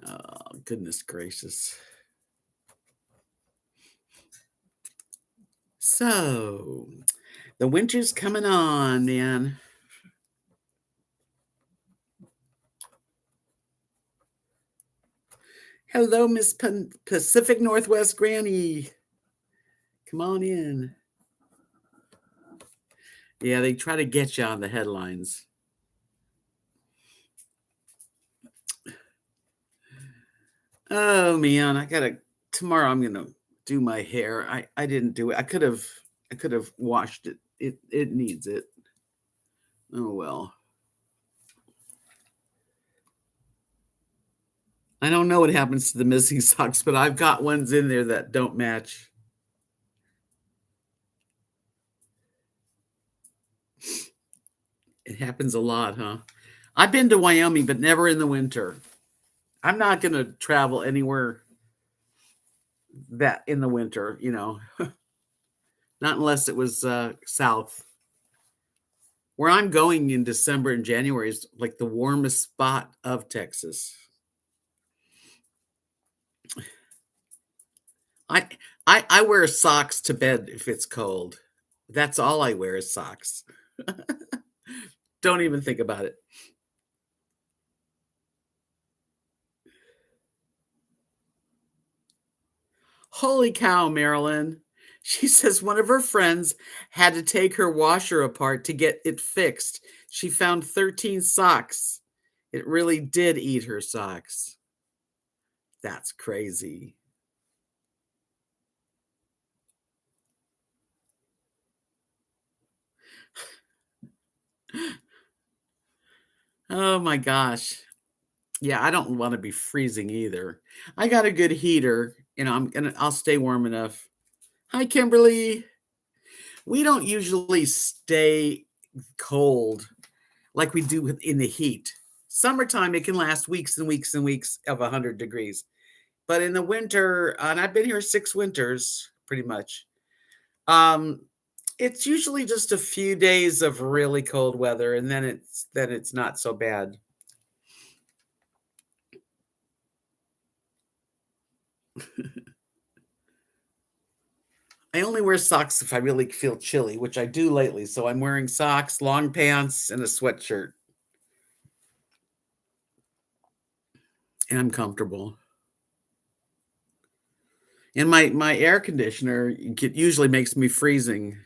Oh, goodness gracious. So, the winter's coming on, man. Hello, Miss Pacific Northwest Granny. Come on in. Yeah, they try to get you on the headlines. Oh man, tomorrow I'm gonna do my hair. I didn't do it. I could have washed it. It needs it. Oh well. I don't know what happens to the missing socks, but I've got ones in there that don't match. It happens a lot, huh? I've been to Wyoming, but never in the winter. I'm not going to travel anywhere that in the winter, not unless it was south. Where I'm going in December and January is like the warmest spot of Texas. I I wear socks to bed if it's cold. That's all I wear is socks. Don't even think about it. Holy cow, Marilyn. She says one of her friends had to take her washer apart to get it fixed. She found 13 socks. It really did eat her socks. That's crazy. Oh my gosh. Yeah, I don't want to be freezing either. I got a good heater, I'll stay warm enough. Hi, Kimberly. We don't usually stay cold like we do in the heat. Summertime, it can last weeks and weeks and weeks of 100 degrees. But in the winter, and I've been here 6 winters pretty much, um, it's usually just a few days of really cold weather, and then it's not so bad. I only wear socks if I really feel chilly, which I do lately. So I'm wearing socks, long pants, and a sweatshirt. And I'm comfortable. And my air conditioner usually makes me freezing.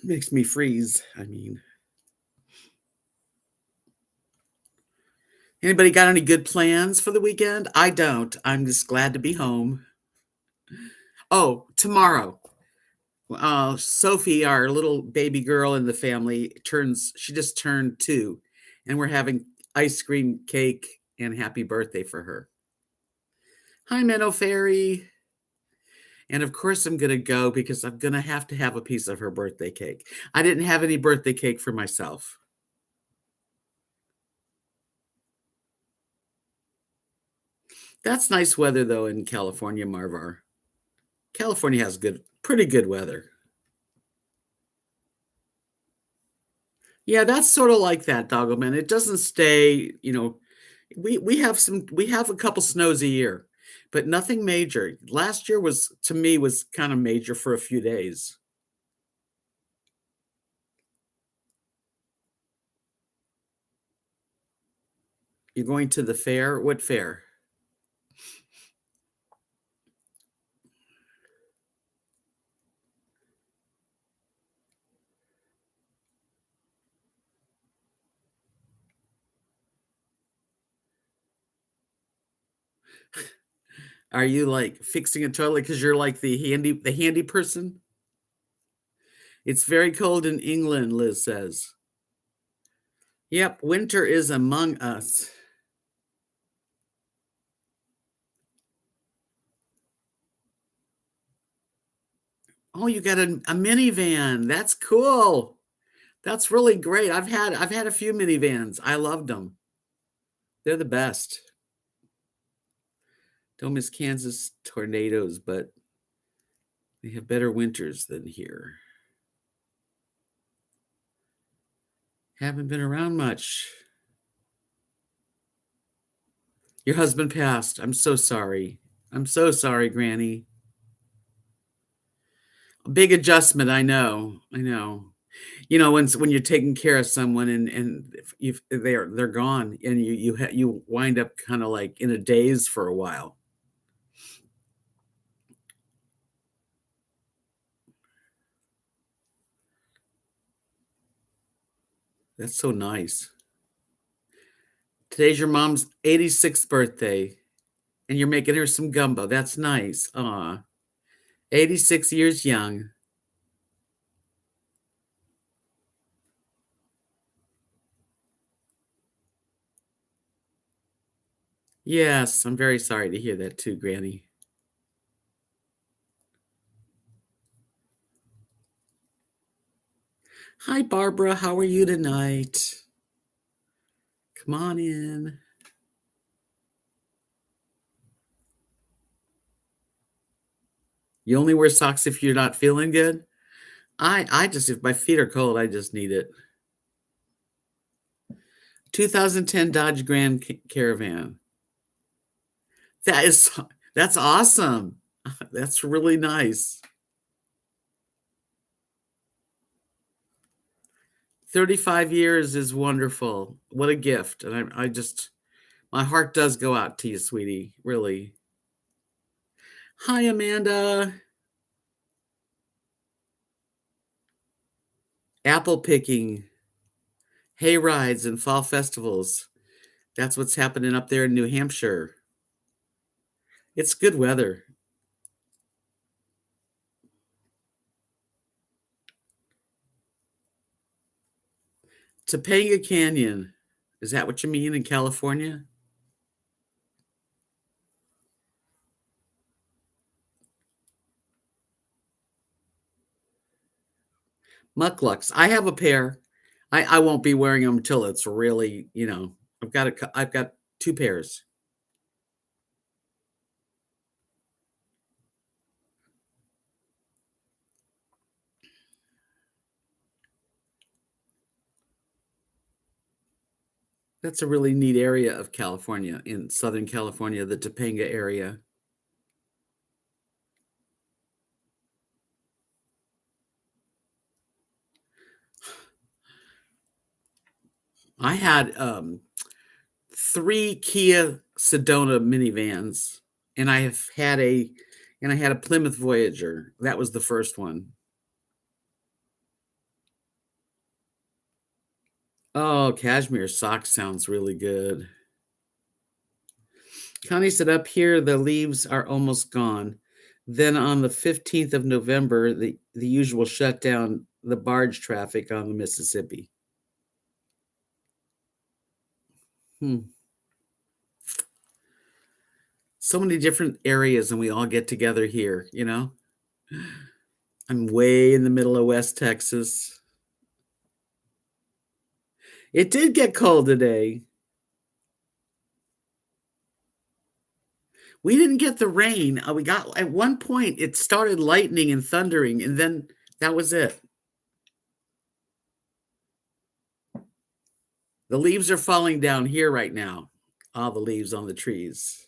Makes me freeze, I mean. Anybody got any good plans for the weekend? I don't. I'm just glad to be home. Oh, tomorrow. Sophie, our little baby girl in the family, she just turned 2, and we're having ice cream, cake, and happy birthday for her. Hi, Minnow Fairy. And of course, I'm going to go because I'm going to have a piece of her birthday cake. I didn't have any birthday cake for myself. That's nice weather, though, in California, Marvar. California has pretty good weather. Yeah, that's sort of like that, Doggleman. It doesn't stay, we have a couple snows a year, but nothing major. Last year was to me was kind of major for a few days. You're going to the fair? What fair? Are you like fixing a toilet because you're like the handy person? It's very cold in England, Liz says. Yep, winter is among us. Oh, you got a minivan. That's cool. That's really great. I've had a few minivans. I loved them. They're the best. Don't miss Kansas tornadoes, but they have better winters than here. Haven't been around much. Your husband passed. I'm so sorry. I'm so sorry, Granny. A big adjustment, I know. I know. When you're taking care of someone and if they're gone and you wind up kind of like in a daze for a while. That's so nice. Today's your mom's 86th birthday, and you're making her some gumbo. That's nice. 86 years young. Yes, I'm very sorry to hear that too, Granny. Hi, Barbara. How are you tonight? Come on in. You only wear socks if you're not feeling good? I just, if my feet are cold, I just need it. 2010 Dodge Grand Caravan. That is that's awesome. That's really nice. 35 years is wonderful. What a gift. And I just my heart does go out to you, sweetie. Really. Hi, Amanda. Apple picking, hay rides, and fall festivals. That's what's happening up there in New Hampshire. It's good weather. Topanga Canyon. Is that what you mean in California? Mucklucks. I have a pair. I won't be wearing them until it's really, I've got two pairs. That's a really neat area of California, in Southern California, the Topanga area. I had 3 Kia Sedona minivans, and I had a Plymouth Voyager. That was the first one. Oh, cashmere socks sounds really good. Connie said, up here, the leaves are almost gone. Then on the 15th of November, the usual shutdown, the barge traffic on the Mississippi. Hmm. So many different areas, and we all get together here, you know? I'm way in the middle of West Texas. It did get cold today. We didn't get the rain. We got at one point, it started lightning and thundering, and then that was it. The leaves are falling down here right now. All the leaves on the trees.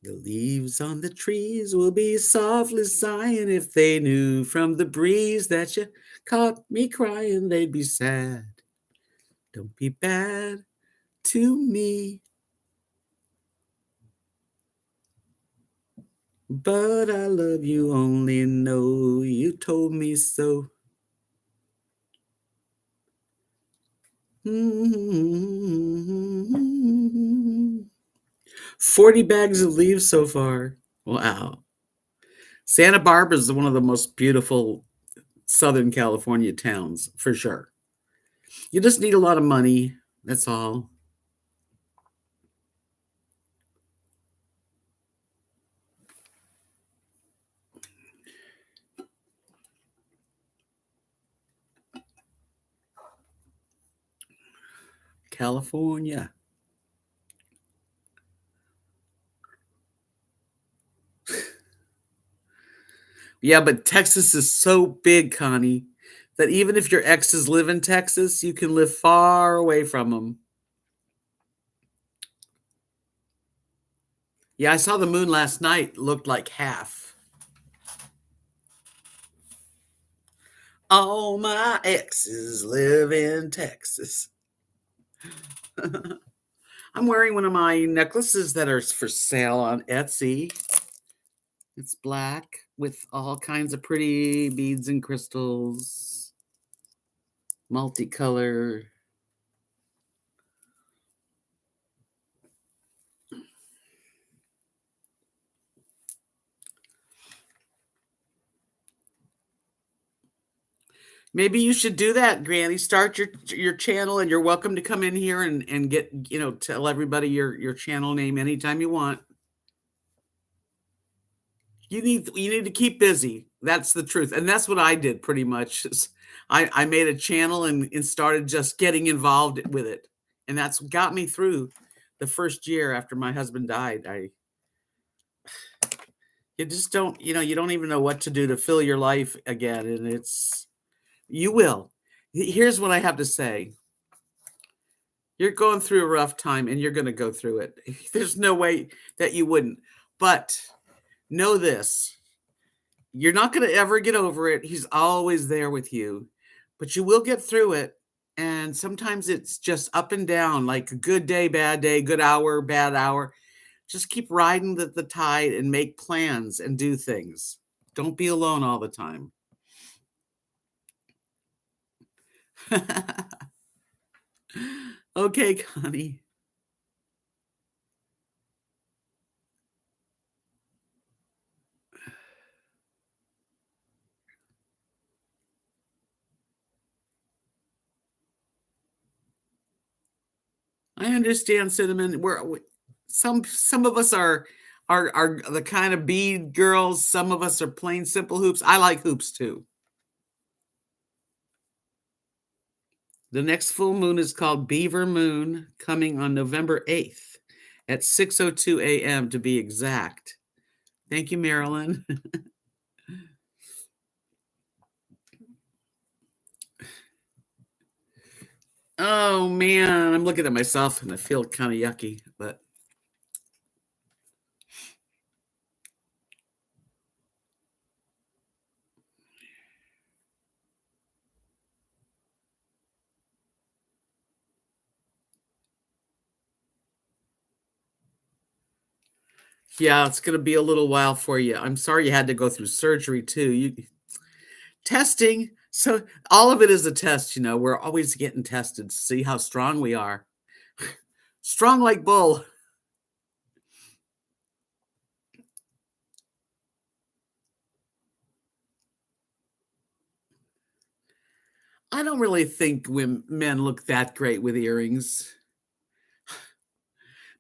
The leaves on the trees will be softly sighing if they knew from the breeze that you caught me crying, they'd be sad. Don't be bad to me, but I love you only know you told me so. 40 bags of leaves so far. Wow. Santa Barbara is one of the most beautiful Southern California towns, for sure. You just need a lot of money. That's all. California. Yeah, but Texas is so big, Connie, that even if your exes live in Texas, you can live far away from them. Yeah, I saw the moon last night, looked like half. All my exes live in Texas. I'm wearing one of my necklaces that are for sale on Etsy. It's black with all kinds of pretty beads and crystals, multicolor. Maybe you should do that, Granny. Start your channel, and you're welcome to come in here and get, tell everybody your channel name anytime you want. You need to keep busy. That's the truth. And that's what I did pretty much. I made a channel and started just getting involved with it. And that's got me through the first year after my husband died. You just don't, you don't even know what to do to fill your life again. And you will. Here's what I have to say. You're going through a rough time and you're going to go through it. There's no way that you wouldn't. But know this, you're not going to ever get over it. He's always there with you, but you will get through it. And sometimes it's just up and down, like a good day, good hour, bad hour. Just keep riding the tide and make plans and do things. Don't be alone all the time. Okay, Connie. I understand, Cinnamon. Some of us are the kind of bead girls. Some of us are plain simple hoops. I like hoops too. The next full moon is called Beaver Moon, coming on November 8th at 6:02 a.m. to be exact. Thank you, Marilyn. Oh man, I'm looking at myself and I feel kind of yucky, but yeah, it's going to be a little while for you. I'm sorry you had to go through surgery too. Testing. So all of it is a test, We're always getting tested to see how strong we are. Strong like bull. I don't really think men look that great with earrings.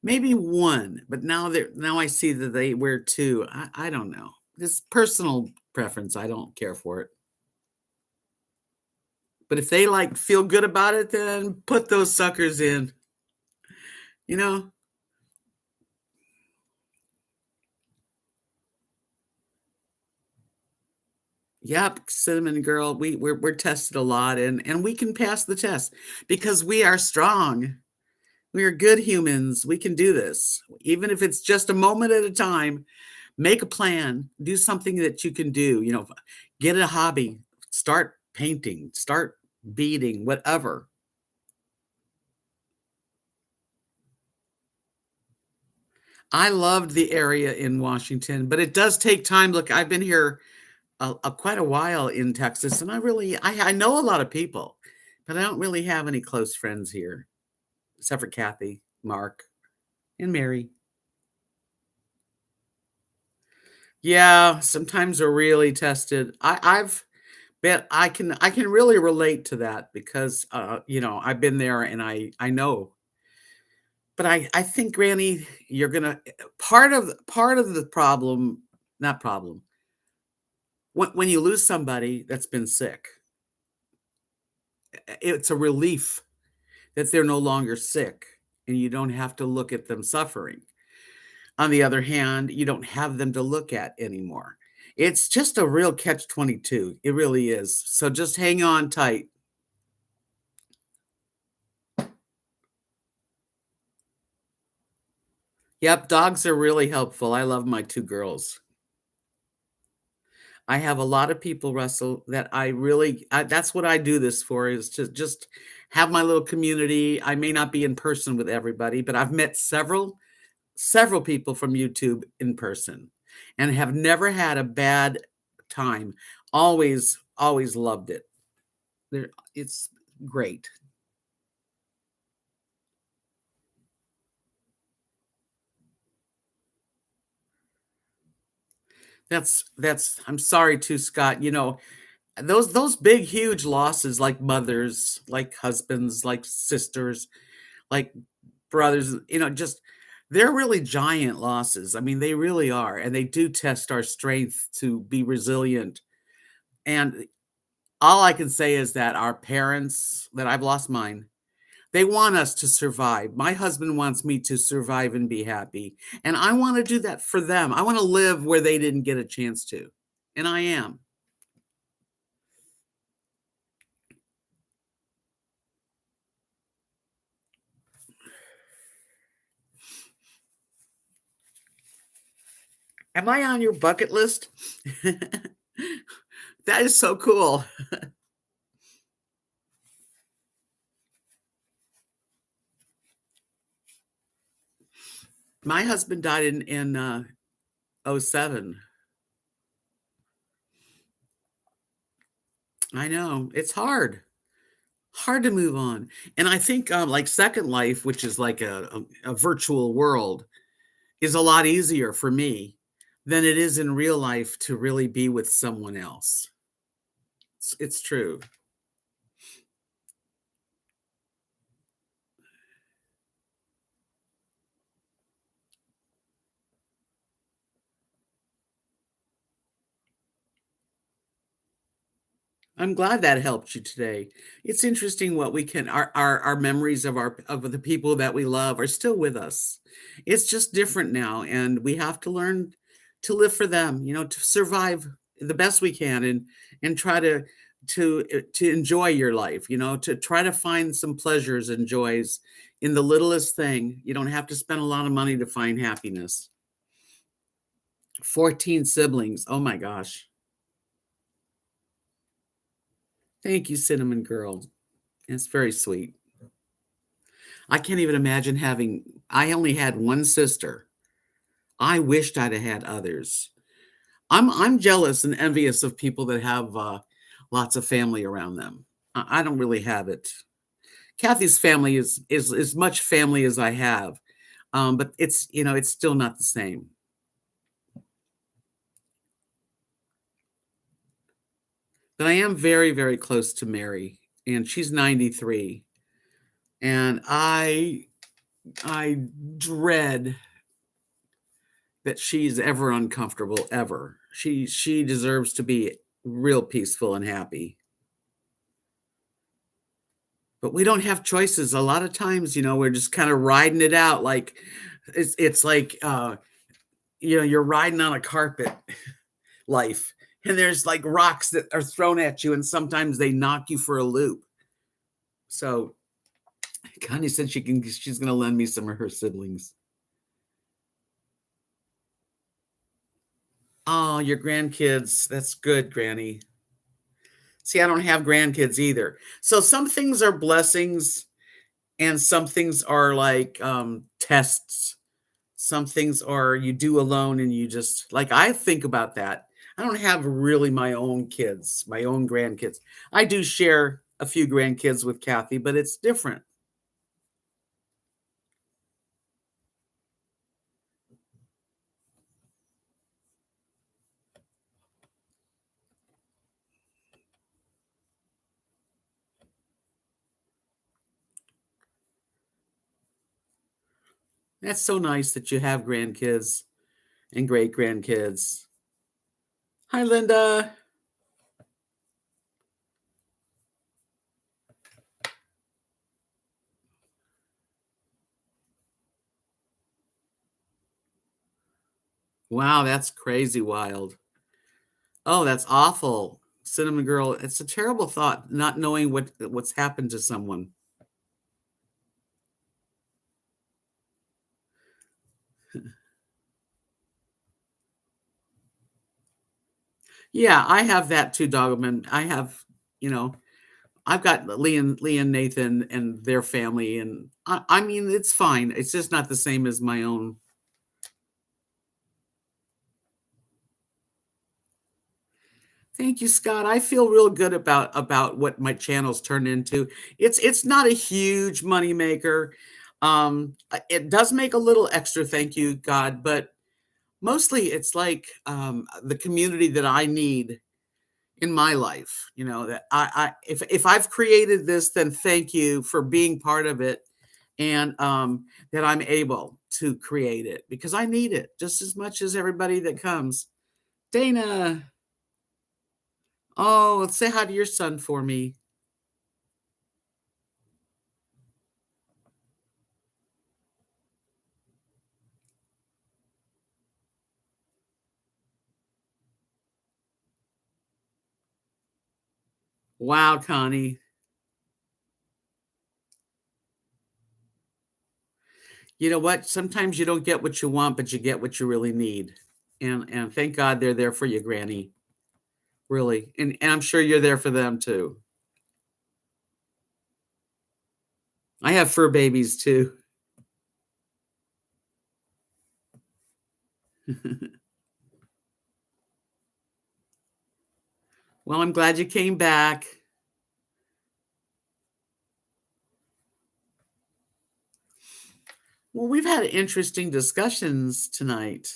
Maybe one, but now I see that they wear two. I don't know. This personal preference. I don't care for it. But if they like feel good about it, then put those suckers in. You know. Yep, cinnamon girl. We're tested a lot, and we can pass the test because we are strong. We are good humans. We can do this, even if it's just a moment at a time. Make a plan. Do something that you can do. Get a hobby. Start painting. Start beading. Whatever. I loved the area in Washington, but it does take time. Look, I've been here quite a while in Texas, and I know a lot of people, but I don't really have any close friends here, except for Kathy, Mark, and Mary. Yeah, sometimes they're really tested. I've bet I can really relate to that because I've been there and I know. But I think, Granny, you're gonna part of the problem, not problem. When you lose somebody that's been sick, it's a relief that they're no longer sick and you don't have to look at them suffering. On the other hand, you don't have them to look at anymore. It's just a real catch 22. It really is. So just hang on tight. Yep, dogs are really helpful. I love my 2 girls. I have a lot of people, Russell, that that's what I do this for, is to just have my little community. I may not be in person with everybody, but I've met several people from YouTube in person and have never had a bad time. Always loved it. It's great. That's I'm sorry too, Scott. Those big huge losses, like mothers, like husbands, like sisters, like brothers, just they're really giant losses. I mean, they really are, and they do test our strength to be resilient. And all I can say is that our parents, that I've lost mine, they want us to survive. My husband wants me to survive and be happy, and I wanna do that for them. I wanna live where they didn't get a chance to, and I am. Am I on your bucket list? That is so cool. My husband died in '07. I know, it's hard to move on, and I think, like, Second Life, which is like a virtual world, is a lot easier for me than it is in real life to really be with someone else. It's true. I'm glad that helped you today. It's interesting what we can our memories of the people that we love are still with us. It's just different now, and we have to learn to live for them, to survive the best we can and try to enjoy your life, to try to find some pleasures and joys in the littlest thing. You don't have to spend a lot of money to find happiness. 14 siblings. Oh my gosh. Thank you, Cinnamon Girl. It's very sweet. I can't even imagine I only had one sister. I wished I'd have had others. I'm jealous and envious of people that have, lots of family around them. I don't really have it. Kathy's family is as much family as I have, but it's still not the same. But I am very, very close to Mary, and she's 93, and I I dread that she's ever uncomfortable ever. She deserves to be real peaceful and happy. But we don't have choices. A lot of times, we're just kind of riding it out like it's like you're riding on a carpet life. And there's like rocks that are thrown at you, and sometimes they knock you for a loop. So Connie said she's gonna lend me some of her siblings. Oh, your grandkids. That's good, Granny. See, I don't have grandkids either. So some things are blessings and some things are like tests. Some things are you do alone and you just like I think about that. I don't have really my own kids, my own grandkids. I do share a few grandkids with Kathy, but it's different. That's so nice that you have grandkids and great grandkids. Hi, Linda. Wow, that's crazy wild. Oh, that's awful. Cinnamon girl, it's a terrible thought not knowing what's happened to someone. Yeah, I have that too, Dogman. I have, you know, I've got Lee and Nathan and their family, and I mean, it's fine. It's just not the same as my own. Thank you, Scott. I feel real good about what my channel's turned into. It's not a huge money maker. It does make a little extra, thank you, God, but mostly it's like the community that I need in my life. That if I've created this, then thank you for being part of it, and that I'm able to create it because I need it just as much as everybody that comes. Dana, oh, say hi to your son for me. Wow, Connie. You know what? Sometimes you don't get what you want, but you get what you really need. And thank God they're there for you, Granny. Really. And I'm sure you're there for them too. I have fur babies too. Well, I'm glad you came back. Well, we've had interesting discussions tonight.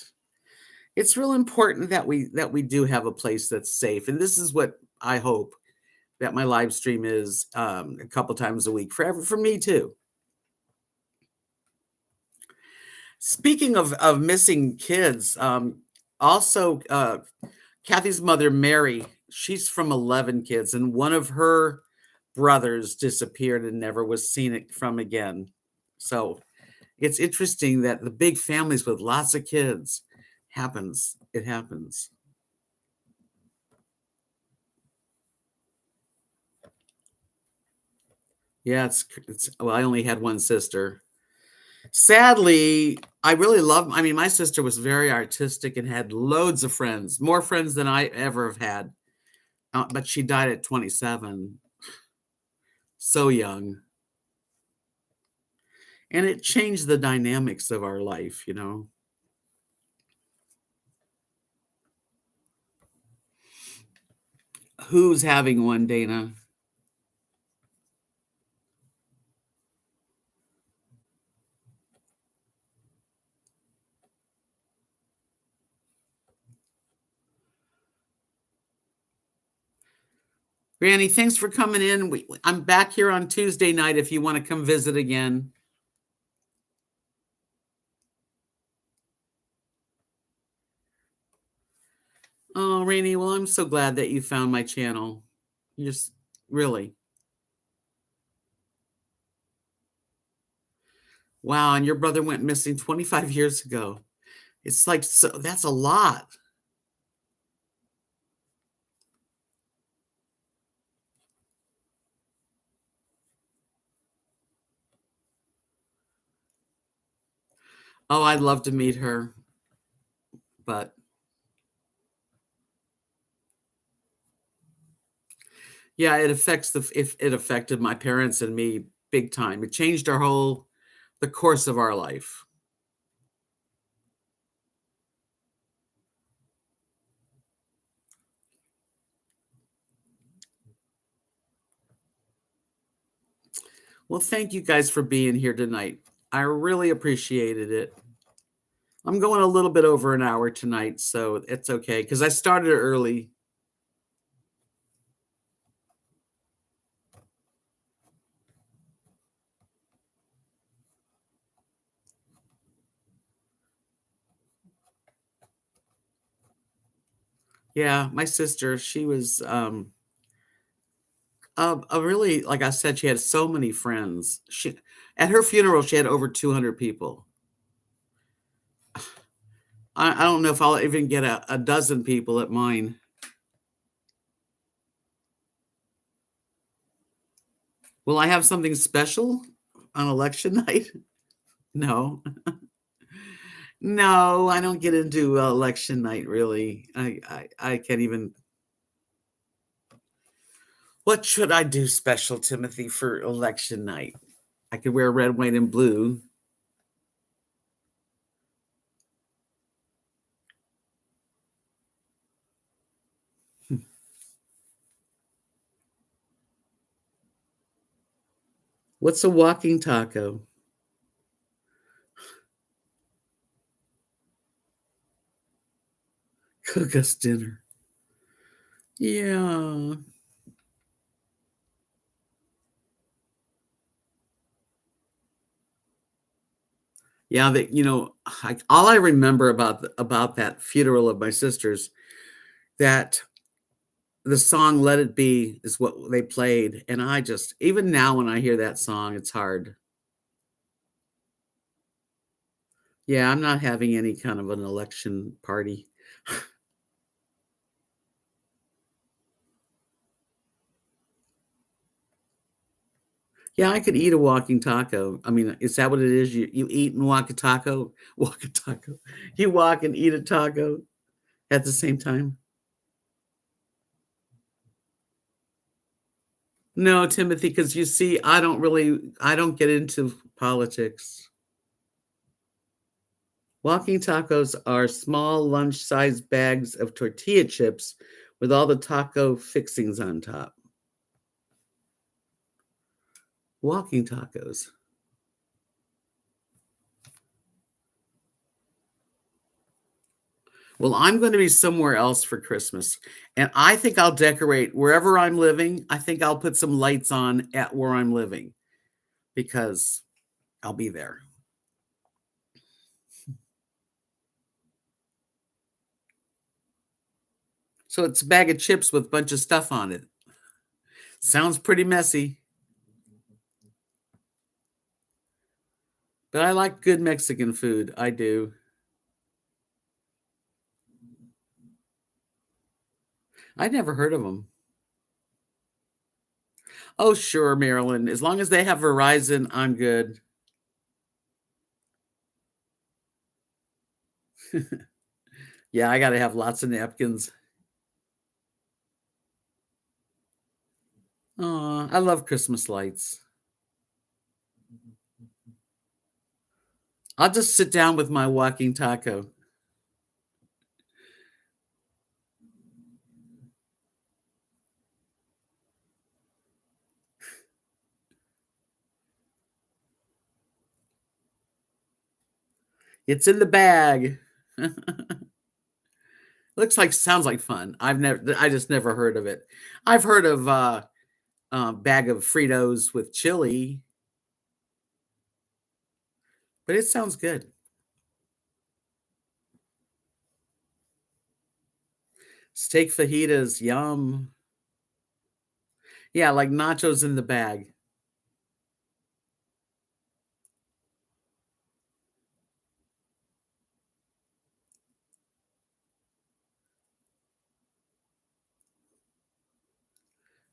It's real important that we do have a place that's safe, and this is what I hope that my live stream is a couple times a week for me too. Speaking of missing kids, also Kathy's mother Mary, she's from 11 kids, and one of her brothers disappeared and never was seen from again. So it's interesting that the big families with lots of kids happens. It happens. Yeah, it's well, I only had one sister. Sadly, I really love I mean, my sister was very artistic and had loads of friends, more friends than I ever have had. But she died at 27, so young. And it changed the dynamics of our life. Who's having one, Dana? Granny, thanks for coming in. I'm back here on Tuesday night if you want to come visit again. Oh, Rainey, well, I'm so glad that you found my channel. You just really. Wow, and your brother went missing 25 years ago. It's like so that's a lot. Oh, I'd love to meet her, but yeah, it affects the if it affected my parents and me big time. It changed our whole the course of our life. Well, thank you guys for being here tonight. I really appreciated it. I'm going a little bit over an hour tonight, so it's okay because I started early. Yeah, my sister, she was a really, like I said, she had so many friends. She at her funeral, she had over 200 people. I don't know if I'll even get a dozen people at mine. Will I have something special on election night? No. No, I don't get into election night really. I can't even. What should I do special, Timothy, for election night? I could wear red, white, and blue. What's a walking taco? Cook us dinner. Yeah. Yeah, that all I remember about that funeral of my sister's that the song "Let It Be" is what they played, and I just even now when I hear that song, it's hard. Yeah, I'm not having any kind of an election party. Yeah, I could eat a walking taco. I mean, is that what it is? You eat and walk a taco? Walk a taco. You walk and eat a taco at the same time? No, Timothy, because you see, I don't get into politics. Walking tacos are small lunch-sized bags of tortilla chips with all the taco fixings on top. Walking tacos. Well, I'm going to be somewhere else for Christmas, and I think I'll decorate wherever I'm living. I think I'll put some lights on at where I'm living because I'll be there. So it's a bag of chips with a bunch of stuff on it. Sounds pretty messy, but I like good Mexican food. I do. I'd never heard of them. Oh, sure, Maryland. As long as they have Verizon, I'm good. Yeah, I gotta have lots of napkins. Aw, I love Christmas lights. I'll just sit down with my walking taco. It's in the bag. Looks like sounds like fun. I just never heard of it. I've heard of bag of Fritos with chili, but it sounds good. Steak fajitas, yum. Yeah, like nachos in the bag.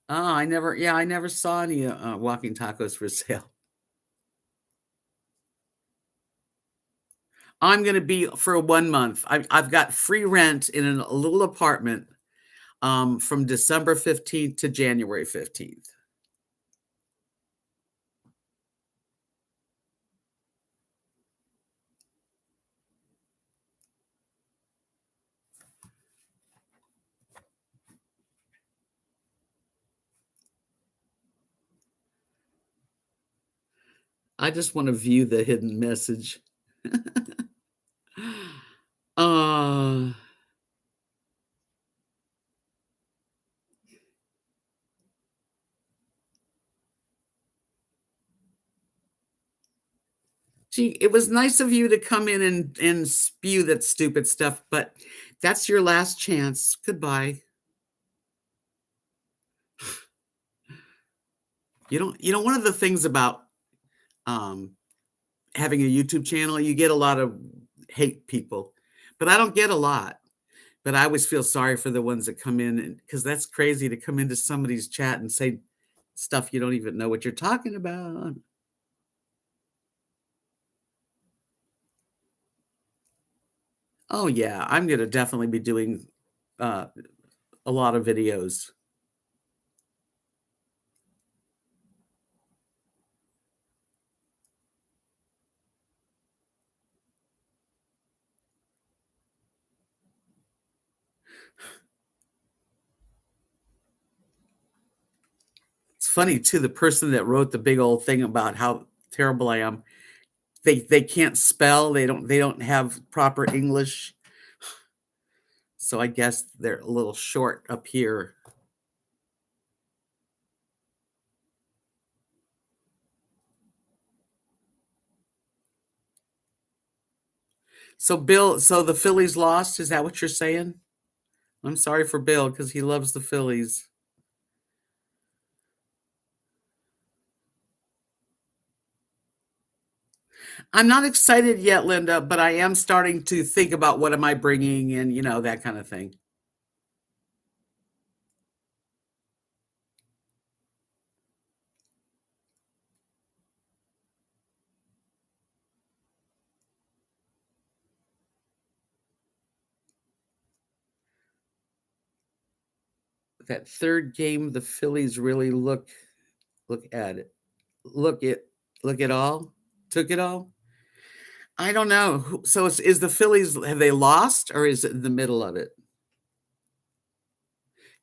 Oh, I never saw any, walking tacos for sale. I'm gonna be for 1 month. I've got free rent in a little apartment, from December 15th to January 15th. I just wanna view the hidden message. Uh, Gee, it was nice of you to come in and spew that stupid stuff, but that's your last chance. Goodbye. One of the things about, um, having a YouTube channel, you get a lot of hate people, but I don't get a lot. But I always feel sorry for the ones that come in, and because that's crazy to come into somebody's chat and say stuff you don't even know what you're talking about. Oh, yeah, I'm gonna definitely be doing, uh, a lot of videos. It's funny too, the person that wrote the big old thing about how terrible I am, they can't spell, they don't have proper English, so I guess they're a little short up here. So the Phillies lost, is that what you're saying? I'm sorry for Bill because he loves the Phillies. I'm not excited yet, Linda, but I am starting to think about what am I bringing and, that kind of thing. That 3rd game, the Phillies really look at it. Look it look it all? Took it all? I don't know. So is the Phillies, have they lost or is it in the middle of it?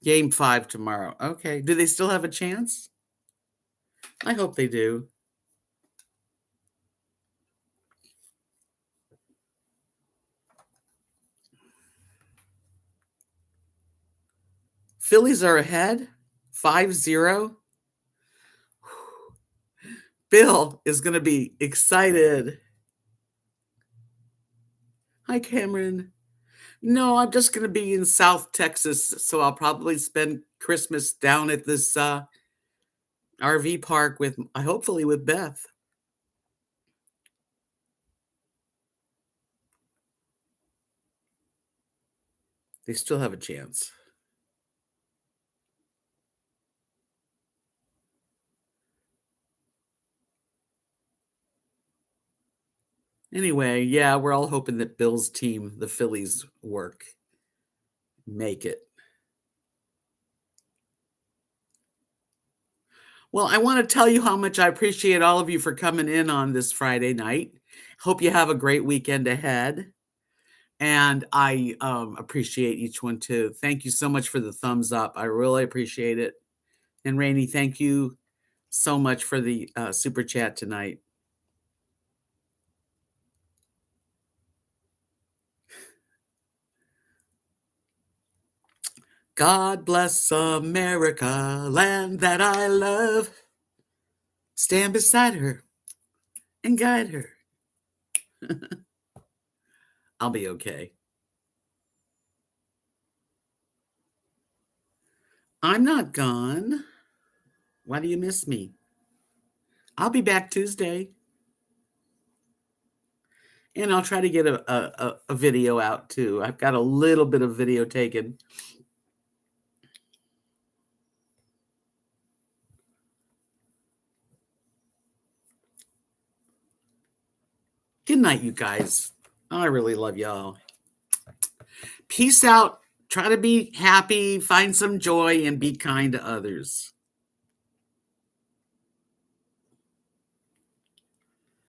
Game 5 tomorrow. Okay. Do they still have a chance? I hope they do. Phillies are ahead 5-0. Bill is going to be excited. Hi, Cameron. No, I'm just going to be in South Texas, so I'll probably spend Christmas down at this RV park with, hopefully, with Beth. They still have a chance. Anyway, yeah, we're all hoping that Bill's team, the Phillies, make it. Well, I want to tell you how much I appreciate all of you for coming in on this Friday night. Hope you have a great weekend ahead. And I appreciate each one too. Thank you so much for the thumbs up. I really appreciate it. And Rainey, thank you so much for the super chat tonight. God bless America, land that I love. Stand beside her and guide her. I'll be okay. I'm not gone. Why do you miss me? I'll be back Tuesday, and I'll try to get a video out too. I've got a little bit of video taken. Good night, you guys. I really love y'all. Peace out. Try to be happy, find some joy, and be kind to others.